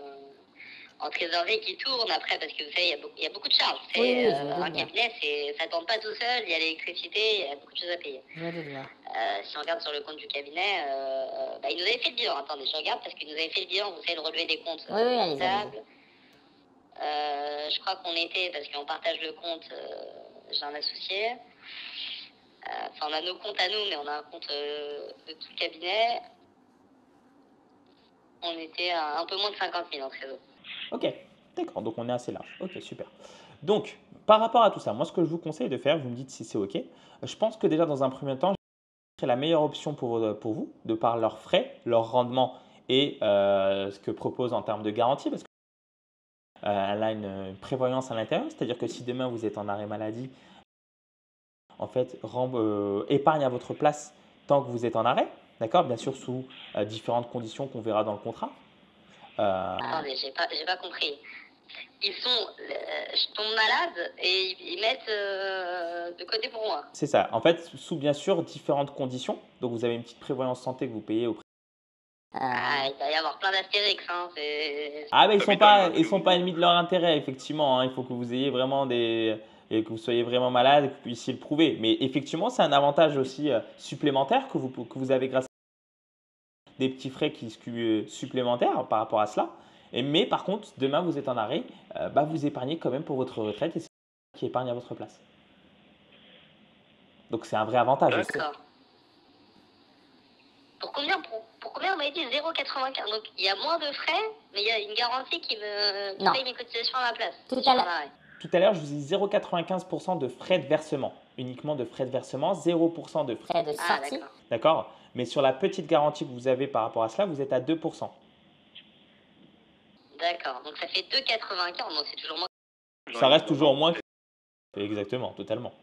en trésorerie qui tourne après, parce que vous savez, il y a beaucoup de charges. Vous Oui, savez, oui, je me doute un bien. cabinet, ça ne tourne pas tout seul, il y a l'électricité, il y a beaucoup de choses à payer. Je me doute bien. Si on regarde sur le compte du cabinet, bah, il nous avait fait le bilan. Attendez, je regarde parce qu'il nous avait fait le bilan. Vous savez, le relevé des comptes Oui, oui, allez-y, comptables. Je crois qu'on était, parce qu'on partage le compte, j'ai un associé. Enfin, on a nos comptes à nous, mais on a un compte de tout le cabinet. On était à un peu moins de 50 000 en trésor. ok, d'accord, donc on est assez large. Ok, super. Donc, par rapport à tout ça, moi, ce que je vous conseille de faire, vous me dites si c'est ok. Je pense que déjà, dans un premier temps, c'est la meilleure option pour vous, de par leurs frais, leur rendement et ce que propose en termes de garantie, parce qu'elle a une prévoyance à l'intérieur, c'est-à-dire que si demain vous êtes en arrêt maladie, en fait, épargne à votre place tant que vous êtes en arrêt, d'accord? Bien sûr, sous différentes conditions qu'on verra dans le contrat. Attendez, j'ai pas compris. Je tombe malade et ils mettent de côté pour moi. C'est ça. En fait, sous bien sûr différentes conditions. Donc, vous avez une petite prévoyance santé que vous payez auprès. Ah, il doit y avoir plein d'astérix, hein. Ah, mais ils sont pas ennemis de leur intérêt, effectivement, hein. Il faut que vous ayez vraiment et que vous soyez vraiment malade et que vous puissiez le prouver. Mais effectivement, c'est un avantage aussi supplémentaire que vous avez grâce à des petits frais supplémentaires par rapport à cela. Mais par contre, demain, vous êtes en arrêt, bah, vous épargnez quand même pour votre retraite et c'est qui épargne à votre place. Donc, c'est un vrai avantage aussi. D'accord. Pour combien on m'a dit 0,95? Donc il y a moins de frais, mais il y a une garantie qui Non. paye mes cotisations à ma place. Tout à Je suis en l'heure. arrêt. Tout à l'heure, je vous ai dit 0,95% de frais de versement. Uniquement de frais de versement, 0% de frais. Frais de Ah, sortie. d'accord. D'accord? Mais sur la petite garantie que vous avez par rapport à cela, vous êtes à 2%. D'accord. Donc ça fait 2,95. Bon, c'est toujours moins. Ça reste toujours moins que… Exactement, totalement.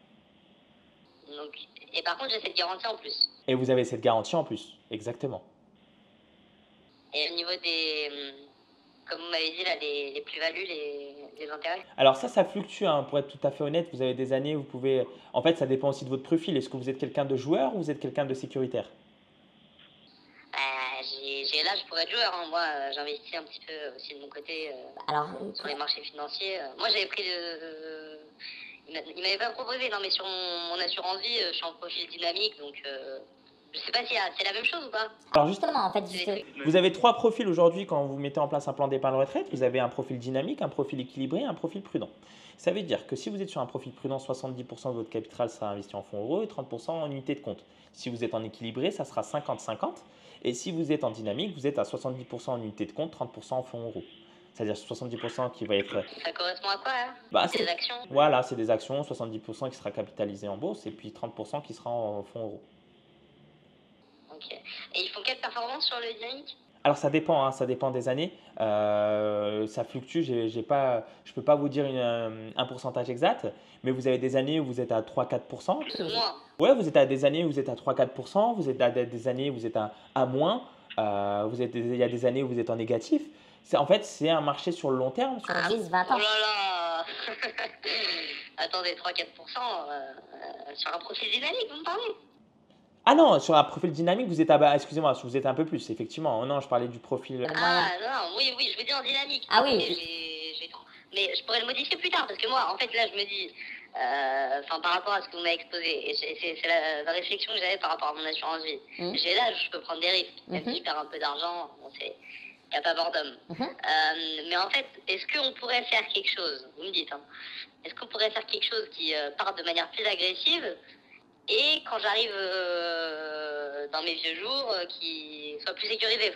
Donc, et par contre, j'ai cette garantie en plus. Et vous avez cette garantie en plus. Exactement. Et au niveau comme vous m'avez dit là, les plus-values, les intérêts. Alors ça fluctue, hein, pour être tout à fait honnête. Vous avez des années, vous pouvez… En fait, ça dépend aussi de votre profil. Est-ce que vous êtes quelqu'un de joueur ou vous êtes quelqu'un de sécuritaire? J'ai l'âge pour être joueur, hein. Moi, j'investis un petit peu aussi de mon côté Alors, sur les marchés financiers. Moi, j'avais pris il m'avait pas proposé, non, mais sur mon assurance vie, je suis en profil dynamique, donc je sais pas si c'est la même chose ou pas. Alors justement, en fait, C'est juste, des trucs. vous avez trois profils aujourd'hui quand vous mettez en place un plan d'épargne retraite. Vous avez un profil dynamique, un profil équilibré et un profil prudent. Ça veut dire que si vous êtes sur un profil prudent, 70% de votre capital sera investi en fonds euros et 30% en unité de compte. Si vous êtes en équilibré, ça sera 50-50. Et si vous êtes en dynamique, vous êtes à 70% en unité de compte, 30% en fonds euros. C'est-à-dire 70% qui va être… Ça correspond à quoi, hein? Bah, C'est des actions? Voilà, c'est des actions, 70% qui sera capitalisé en bourse et puis 30% qui sera en fonds euros. Ok. Et ils font quelle performance sur le dynamique? Alors ça dépend, hein, ça dépend des années. Ça fluctue, je ne peux pas vous dire un pourcentage exact, mais vous avez des années où vous êtes à 3-4%. Plus ou moins. Ouais, vous êtes à des années où vous êtes à 3-4%, vous êtes à des années où vous êtes à moins, il y a des années où vous êtes en négatif. En fait, c'est un marché sur le long terme. sur 10, 20 Oh ans. là là. Attendez, 3-4% sur un profil dynamique, vous me parlez? Ah non, sur un profil dynamique, vous êtes excusez-moi, vous êtes un peu plus, effectivement. Oh non, je parlais du profil… Ah non, oui, je veux dire en dynamique. Ah oui. Mais je pourrais le modifier plus tard, parce que moi, en fait, là, je me dis, par rapport à ce que vous m'avez exposé, et c'est la réflexion que j'avais par rapport à mon assurance vie. J'ai l'âge, je peux prendre des risques, même si je perds un peu d'argent, bon, il n'y a pas bord d'homme. Mais en fait, est-ce qu'on pourrait faire quelque chose, vous me dites, hein, est-ce qu'on pourrait faire quelque chose qui parte de manière plus agressive et quand j'arrive dans mes vieux jours, qui soit plus sécurisé,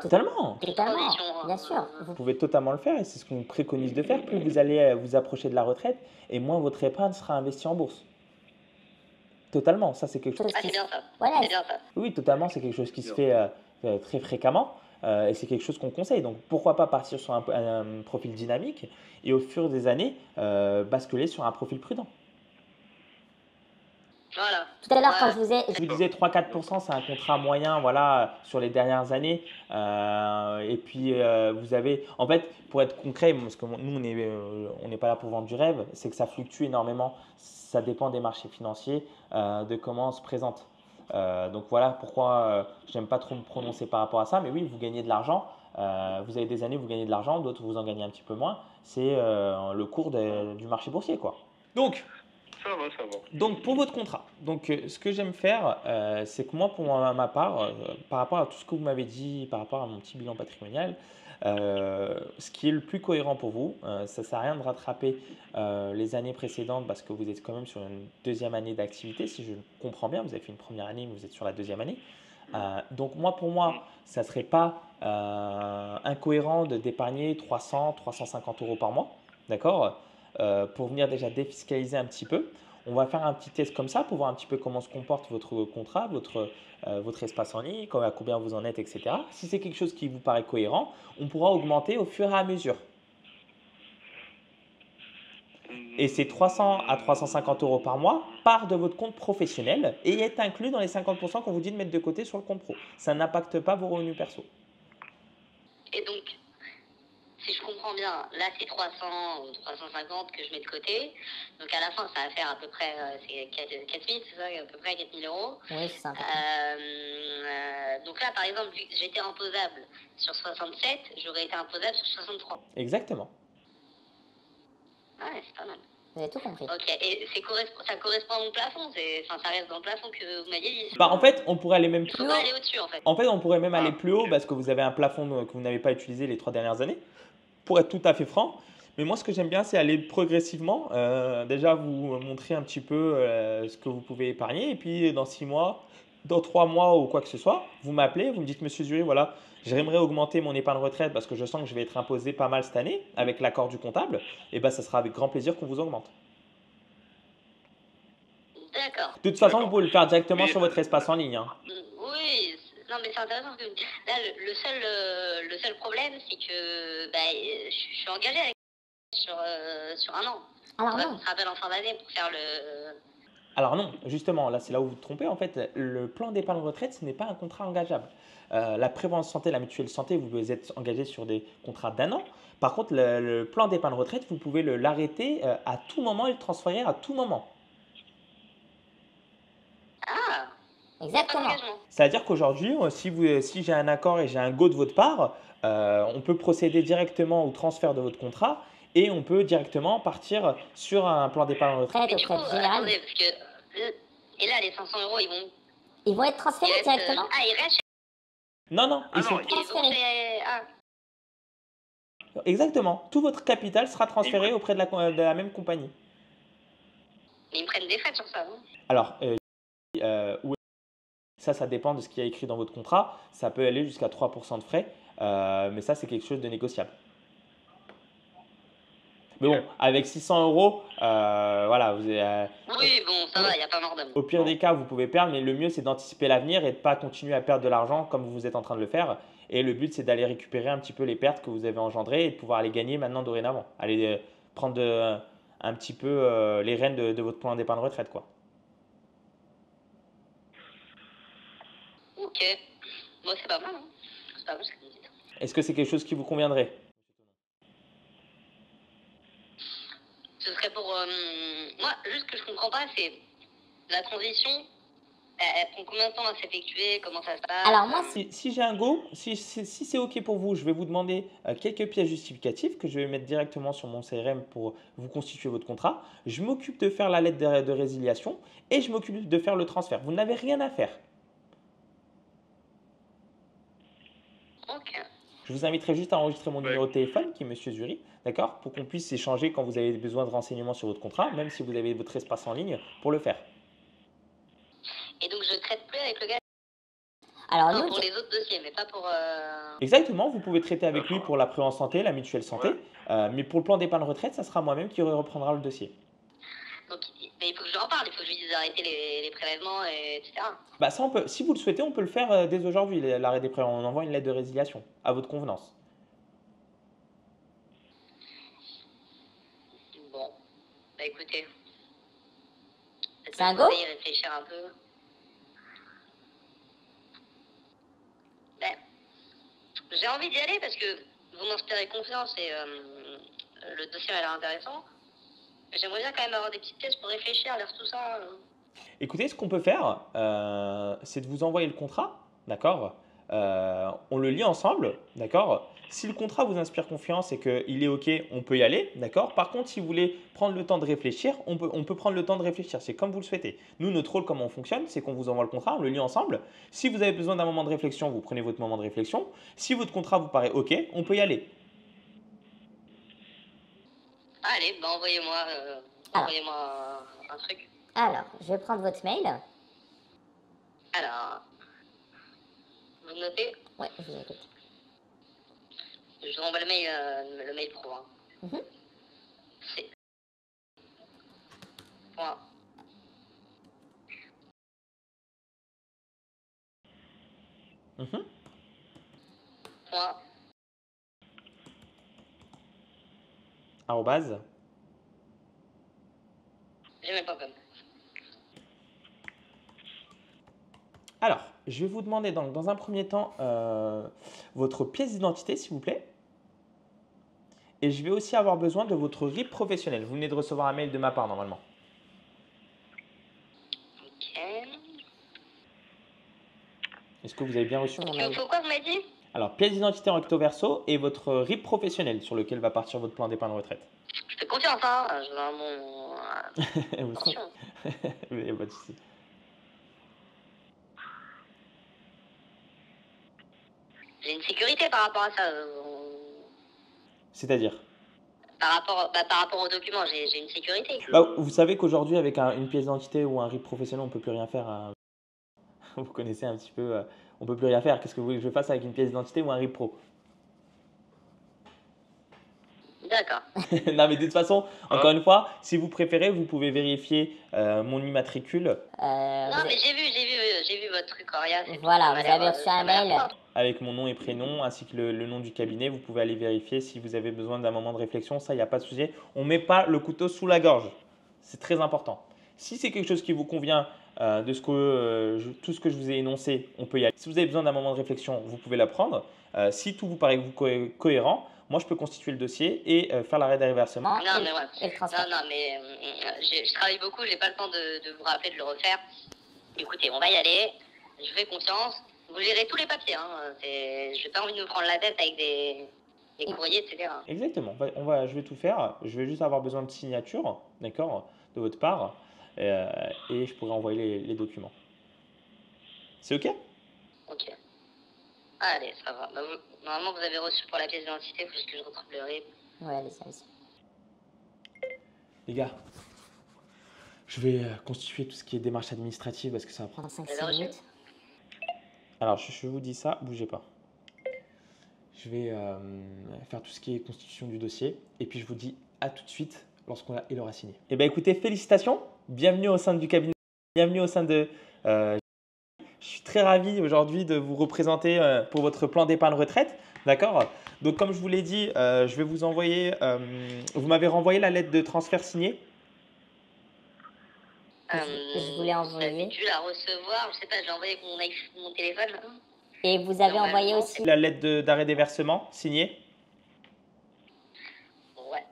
Totalement. transition, Bien sûr. Vous pouvez totalement le faire et c'est ce qu'on préconise de faire. Plus vous allez vous approcher de la retraite et moins votre épargne sera investie en bourse. Totalement, ça c'est quelque chose… Ah, c'est bien ça. Voilà. C'est bien ça. Oui, totalement, c'est quelque chose qui se fait très fréquemment et c'est quelque chose qu'on conseille. Donc pourquoi pas partir sur un profil dynamique et au fur des années basculer sur un profil prudent. Voilà. Tout à l'heure, quand je vous ai. Je vous disais 3-4%, c'est un contrat moyen voilà, sur les dernières années. Et puis, vous avez… En fait, pour être concret, parce que nous, on n'est pas là pour vendre du rêve, c'est que ça fluctue énormément. Ça dépend des marchés financiers, de comment on se présente. Donc voilà pourquoi je n'aime pas trop me prononcer par rapport à ça. Mais oui, vous gagnez de l'argent. Vous avez des années, vous gagnez de l'argent, d'autres vous en gagnez un petit peu moins. C'est le cours du marché boursier, quoi. Donc, Ça va, ça va. donc, pour votre contrat, ce que j'aime faire, c'est que moi, pour ma part, par rapport à tout ce que vous m'avez dit, par rapport à mon petit bilan patrimonial, ce qui est le plus cohérent pour vous, ça ne sert à rien de rattraper les années précédentes parce que vous êtes quand même sur une deuxième année d'activité, si je comprends bien. Vous avez fait une première année, mais vous êtes sur la deuxième année. Donc moi, pour moi, ça ne serait pas incohérent d'épargner 300, 350 euros par mois, d'accord? Pour venir déjà défiscaliser un petit peu. On va faire un petit test comme ça pour voir un petit peu comment se comporte votre contrat, votre espace en ligne, à combien vous en êtes, etc. Si c'est quelque chose qui vous paraît cohérent, on pourra augmenter au fur et à mesure. Et ces 300 à 350 euros par mois partent de votre compte professionnel et est inclus dans les 50% qu'on vous dit de mettre de côté sur le compte pro. Ça n'impacte pas vos revenus perso. Et donc, si je comprends bien, là c'est 300 ou 350 que je mets de côté. Donc à la fin, ça va faire à peu près c'est 4000, c'est ça, à peu près 4000 euros. Oui, c'est ça. Donc là, par exemple, vu que j'étais imposable sur 67, j'aurais été imposable sur 63. Exactement. Ouais, c'est pas mal. Vous avez tout compris. Ok, et ça correspond à mon plafond, ça reste dans le plafond que vous m'aviez dit. Bah, en fait, on pourrait aller même Il plus faut haut. pas aller au-dessus en fait. En fait, on pourrait même aller plus haut parce que vous avez un plafond que vous n'avez pas utilisé les 3 dernières années, pour être tout à fait franc. Mais moi, ce que j'aime bien, c'est aller progressivement. Déjà, vous montrer un petit peu ce que vous pouvez épargner. Et puis, dans 6 mois, dans 3 mois ou quoi que ce soit, vous m'appelez, vous me dites, Monsieur Zuri, voilà, j'aimerais augmenter mon épargne retraite parce que je sens que je vais être imposé pas mal cette année avec l'accord du comptable. Et bien, ça sera avec grand plaisir qu'on vous augmente. D'accord. De toute façon, vous pouvez le faire directement sur votre espace en ligne. Oui, non mais c'est intéressant parce que là le seul problème c'est que je suis engagée avec sur un an. Alors Ouais, non. on se rappelle en fin d'année pour faire le. Alors non, justement, là c'est là où vous vous trompez. En fait, le plan d'épargne retraite, ce n'est pas un contrat engageable. La prévoyance santé, la mutuelle santé, vous êtes engagé sur des contrats d'1 an. Par contre, le plan d'épargne retraite, vous pouvez l'arrêter à tout moment et le transférer à tout moment. Ah, Exactement. engagement. C'est-à-dire qu'aujourd'hui, si j'ai un accord et j'ai un go de votre part, on peut procéder directement au transfert de votre contrat et on peut directement partir sur un plan d'épargne retraite. Retraite Mais au du coup, Crédit Général. attendez, parce que et là les 500 euros Ils vont être transférés restent, directement. ah ils restent Non, non, Ah ils sont non, ils vont transférés. exactement. Tout votre capital sera transféré auprès de la même compagnie. Mais ils me prennent des frais sur ça, non? Alors, ça dépend de ce qui est écrit dans votre contrat. Ça peut aller jusqu'à 3% de frais, mais ça, c'est quelque chose de négociable. Mais bon, avec 600 euros, voilà, Oui, bon, ça va, il n'y a pas mort d'homme. au pire des cas, vous pouvez perdre, mais le mieux, c'est d'anticiper l'avenir et de ne pas continuer à perdre de l'argent comme vous êtes en train de le faire. Et le but, c'est d'aller récupérer un petit peu les pertes que vous avez engendrées et de pouvoir les gagner maintenant dorénavant. Aller prendre un petit peu les rênes de votre plan d'épargne retraite, quoi. Ok, bon, c'est pas mal, hein. C'est pas mal ce que vous dites. Est-ce que c'est quelque chose qui vous conviendrait? Ce serait pour. Moi, juste ce que je comprends pas, c'est la transition. Elle prend combien de temps à s'effectuer? Comment ça se passe? Alors moi, Si j'ai un go, si c'est OK pour vous, je vais vous demander quelques pièces justificatives que je vais mettre directement sur mon CRM pour vous constituer votre contrat. Je m'occupe de faire la lettre de résiliation et je m'occupe de faire le transfert. Vous n'avez rien à faire. Ok. Je vous inviterai juste à enregistrer mon numéro de téléphone qui est Monsieur Zuri, d'accord, pour qu'on puisse échanger quand vous avez besoin de renseignements sur votre contrat, même si vous avez votre espace en ligne pour le faire. Et donc, je traite plus avec le gars alors non, nous, pour les autres dossiers, mais pas pour. Exactement, vous pouvez traiter avec lui pour la prévoyance santé, la mutuelle santé, mais pour le plan d'épargne retraite, ça sera moi-même qui reprendra le dossier. Donc, mais il faut que je leur parle, il faut que je lui dise d'arrêter les prélèvements, etc. Bah ça, si vous le souhaitez, on peut le faire dès aujourd'hui, l'arrêt des prélèvements. On envoie une lettre de résiliation à votre convenance. Bon, bah écoutez. Peut-être C'est un que go? je vais y réfléchir un peu. Ben, j'ai envie d'y aller parce que vous m'inspirez confiance et le dossier a l'air intéressant. J'aimerais bien quand même avoir des petites pièces pour réfléchir, lire tout ça. Écoutez, ce qu'on peut faire, c'est de vous envoyer le contrat, d'accord? On le lit ensemble, d'accord? Si le contrat vous inspire confiance et qu'il est OK, on peut y aller, d'accord? Par contre, si vous voulez prendre le temps de réfléchir, on peut prendre le temps de réfléchir. C'est comme vous le souhaitez. Nous, notre rôle, comment on fonctionne, c'est qu'on vous envoie le contrat, on le lit ensemble. Si vous avez besoin d'un moment de réflexion, vous prenez votre moment de réflexion. Si votre contrat vous paraît OK, on peut y aller. Allez, bah envoyez-moi un truc. Alors, je vais prendre votre mail. Alors, vous notez? Ouais, je vous écoute. Je vous envoie le mail pro. Hein. Mhm. C'est point. Mhm. Point. Arrobase. Gmail.com. Alors, je vais vous demander donc, dans un premier temps votre pièce d'identité, s'il vous plaît. Et je vais aussi avoir besoin de votre RIB professionnel. Vous venez de recevoir un mail de ma part normalement. Ok. Est-ce que vous avez bien reçu mon Il mail? vous faut quoi, vous m'avez dit? Alors, pièce d'identité en recto verso et votre RIB professionnel sur lequel va partir votre plan d'épargne retraite. Je fais confiance, hein. Je veux mon. Attention. Il n'y a pas de souci. J'ai une sécurité par rapport à ça. C'est-à-dire Par rapport aux documents, j'ai une sécurité. vous savez qu'aujourd'hui, avec une pièce d'identité ou un RIB professionnel, on ne peut plus rien faire. Vous connaissez un petit peu, on ne peut plus rien faire. Qu'est-ce que vous voulez que je fasse avec une pièce d'identité ou un RIB pro? D'accord. Non, mais de toute façon, encore une fois, si vous préférez, vous pouvez vérifier mon immatricule Non, mais j'ai vu votre truc, Auria. Voilà, vous avez reçu un mail. avec mon nom et prénom ainsi que le nom du cabinet. Vous pouvez aller vérifier si vous avez besoin d'un moment de réflexion. Ça, il n'y a pas de souci. On ne met pas le couteau sous la gorge. C'est très important. Si c'est quelque chose qui vous convient de tout ce que je vous ai énoncé, on peut y aller. Si vous avez besoin d'un moment de réflexion, vous pouvez la prendre. Si tout vous paraît cohérent, moi, je peux constituer le dossier et faire l'arrêt des reversements. Non, mais ouais. Et le transfert. Non, mais je travaille beaucoup, j'ai pas le temps de vous rappeler de le refaire. Écoutez, on va y aller. Je fais confiance. Vous gérez tous les papiers. Hein. J'ai pas envie de me prendre la tête avec des courriers, etc. Exactement. Je vais tout faire. Je vais juste avoir besoin de signature, d'accord, de votre part, et je pourrai envoyer les documents. C'est OK? Ok. Allez, ça va. Bah, normalement, vous avez reçu pour la pièce d'identité. Il faut juste que je retrouve le RIB. Ouais, allez, ça aussi. Les gars, je vais constituer tout ce qui est démarche administrative parce que ça va prendre. 35 minutes. Alors, je vous dis ça, bougez pas. Je vais faire tout ce qui est constitution du dossier et puis je vous dis à tout de suite il aura signé. Eh bien, écoutez, félicitations. Bienvenue au sein du cabinet. Bienvenue au sein de. Je suis très ravi aujourd'hui de vous représenter pour votre plan d'épargne retraite. D'accord? Donc, comme je vous l'ai dit, je vais vous envoyer. Vous m'avez renvoyé la lettre de transfert signée. Je vous l'ai envoyé. J'avais dû la recevoir. Je sais pas, je l'ai envoyé avec mon téléphone. Là. Et vous avez Normalement, envoyé aussi. La lettre d'arrêt des versements signée. Ouais.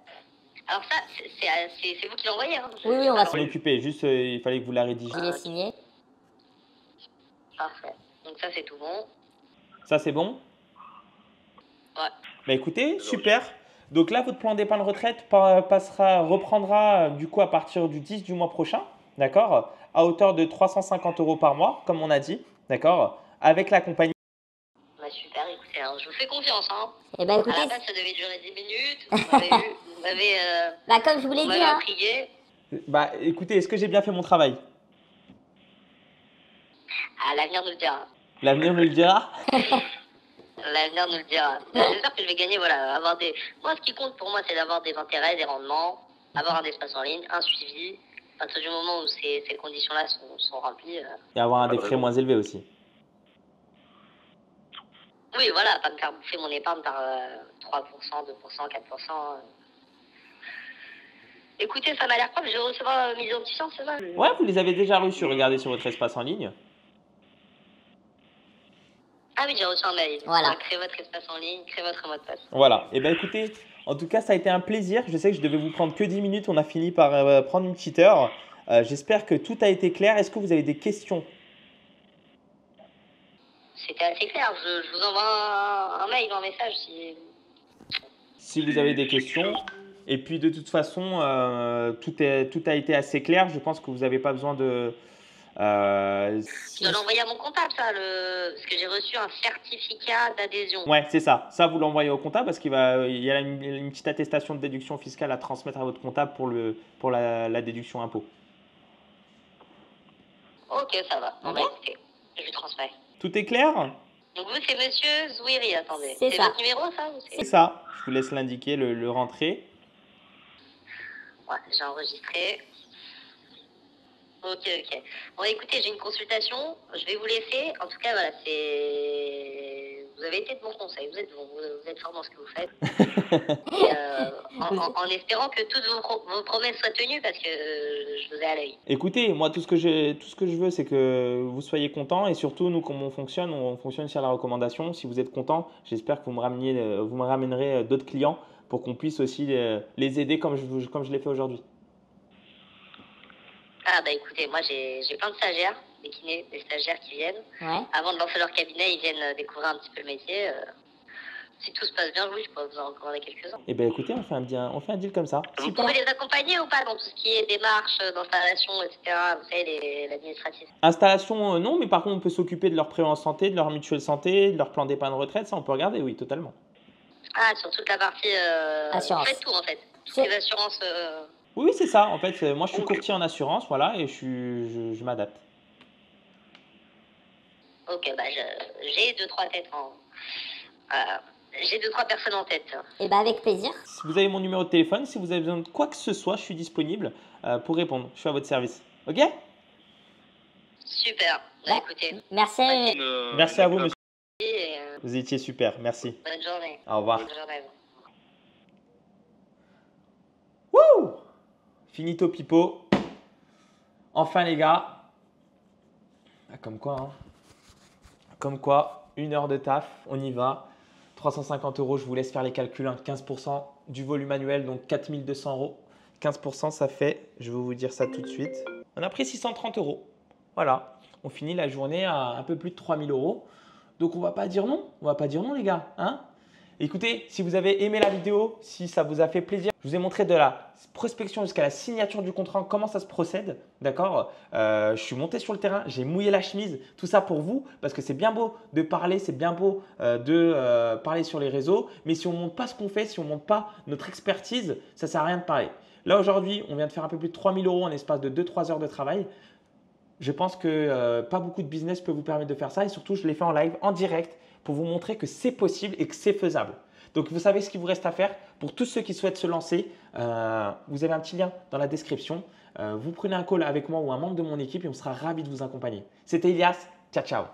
Alors ça, c'est vous qui l'envoyez. Hein. Oui, oui, on va S'en occuper. Juste, il fallait que vous la rédigiez. Je l'ai signé. Parfait. Donc ça, c'est tout bon. Ça, c'est bon? Ouais. Bah écoutez, super. Donc là, votre plan d'épargne retraite reprendra du coup à partir du 10 du mois prochain, d'accord? À hauteur de 350 € par mois, comme on a dit, d'accord? Avec la compagnie. Bah super, écoutez, hein, je vous fais confiance. Hein. Et ben À écoutez, la base, ça devait durer 10 minutes. Vous m'avez bah, comme je vous l'ai vous dit, m'avez hein. intrigué. Bah écoutez, est-ce que j'ai bien fait mon travail? Ah, l'avenir nous le dira. L'avenir me le dira. L'avenir nous le dira. J'espère que je vais gagner, voilà, avoir des... Moi, ce qui compte pour moi, c'est d'avoir des intérêts, des rendements, avoir un espace en ligne, un suivi. À partir du moment où ces conditions-là sont remplies... Et avoir des frais moins élevés aussi. Oui, voilà, pas me faire bouffer mon épargne par 3%, 2%, 4%. Écoutez, ça m'a l'air propre, je vais recevoir mes identifiants, c'est ça? Ouais, vous les avez déjà reçus. Regardez sur votre espace en ligne. Ah oui, j'ai reçu un mail. Voilà. Créez votre espace en ligne, créez votre mot de passe. Voilà. Et ben écoutez, en tout cas, ça a été un plaisir. Je sais que je devais vous prendre que 10 minutes. On a fini par prendre une petite heure. J'espère que tout a été clair. Est-ce que vous avez des questions? C'était assez clair. Je vous envoie un mail ou un message Si vous avez des questions. Et puis de toute façon, tout a été assez clair. Je pense que vous n'avez pas besoin de… Je dois l'envoyer à mon comptable, ça, parce que j'ai reçu un certificat d'adhésion. Ouais, c'est ça. Ça, vous l'envoyez au comptable parce qu'il y a une petite attestation de déduction fiscale à transmettre à votre comptable pour la déduction impôt. Ok, ça va. Bon, bah écoutez, je lui transmets. Tout est clair? Donc vous, c'est Monsieur Zouiri, attendez. C'est ça. votre numéro, ça ou C'est ça. Je vous laisse l'indiquer, le rentrer. Ouais, j'ai enregistré. Ok. Bon, écoutez, j'ai une consultation. Je vais vous laisser. En tout cas, voilà, vous avez été de bons conseils. Vous êtes bon. Vous êtes fort dans ce que vous faites. Et, en espérant que toutes vos promesses soient tenues, parce que je vous ai à l'œil. Écoutez, moi, tout ce que je veux, c'est que vous soyez content et surtout, nous, comment on fonctionne sur la recommandation. Si vous êtes content, j'espère que vous me ramènerez d'autres clients pour qu'on puisse aussi les aider comme je l'ai fait aujourd'hui. Ah bah écoutez, moi j'ai plein de stagiaires, des kinés, des stagiaires qui viennent. Ouais. Avant de lancer leur cabinet, ils viennent découvrir un petit peu le métier. Si tout se passe bien, oui, je pourrais vous en recommander quelques-uns. Eh bien, écoutez, on fait un deal comme ça. Vous pouvez les accompagner ou pas dans tout ce qui est démarches, d'installation, etc. Vous savez, l'administratif. Installation, non, mais par contre, on peut s'occuper de leur prévoyance santé, de leur mutuelle santé, de leur plan d'épargne retraite. Ça, on peut regarder, oui, totalement. Ah, sur toute la partie… Assurance. Vous faites tout en fait. Toutes les assurances… Oui, c'est ça. En fait, moi, je suis courtier en assurance, voilà, et je m'adapte. Ok, bah j'ai deux, trois têtes j'ai deux, trois personnes en tête. Et bah avec plaisir. Si vous avez mon numéro de téléphone, si vous avez besoin de quoi que ce soit, je suis disponible pour répondre. Je suis à votre service. OK? Super. Bah, écoutez, Merci. Merci à vous, monsieur. et, Vous étiez super. Merci. bonne journée. Au revoir. Bonne journée. Wouh! Finito pipo. Enfin, les gars. Ah, comme quoi, hein. Comme quoi, 1 heure de taf, on y va. 350 €, je vous laisse faire les calculs, hein. 15% du volume annuel, donc 4 200 €. 15%, ça fait, je vais vous dire ça tout de suite. On a pris 630 €. Voilà, on finit la journée à un peu plus de 3 000 €. Donc, on ne va pas dire non. On ne va pas dire non, les gars, hein. Écoutez, si vous avez aimé la vidéo, si ça vous a fait plaisir, je vous ai montré de la prospection jusqu'à la signature du contrat, comment ça se procède, d'accord. Je suis monté sur le terrain, j'ai mouillé la chemise, tout ça pour vous, parce que c'est bien beau de parler, c'est bien beau de parler sur les réseaux, mais si on ne montre pas ce qu'on fait, si on ne montre pas notre expertise, ça ne sert à rien de parler. Là, aujourd'hui, on vient de faire un peu plus de 3 000 € en espace de 2-3 heures de travail. Je pense que pas beaucoup de business peut vous permettre de faire ça et surtout, je l'ai fait en live, en direct, pour vous montrer que c'est possible et que c'est faisable. Donc, vous savez ce qu'il vous reste à faire. Pour tous ceux qui souhaitent se lancer, vous avez un petit lien dans la description. Vous prenez un call avec moi ou un membre de mon équipe et on sera ravis de vous accompagner. C'était Elias. Ciao, ciao.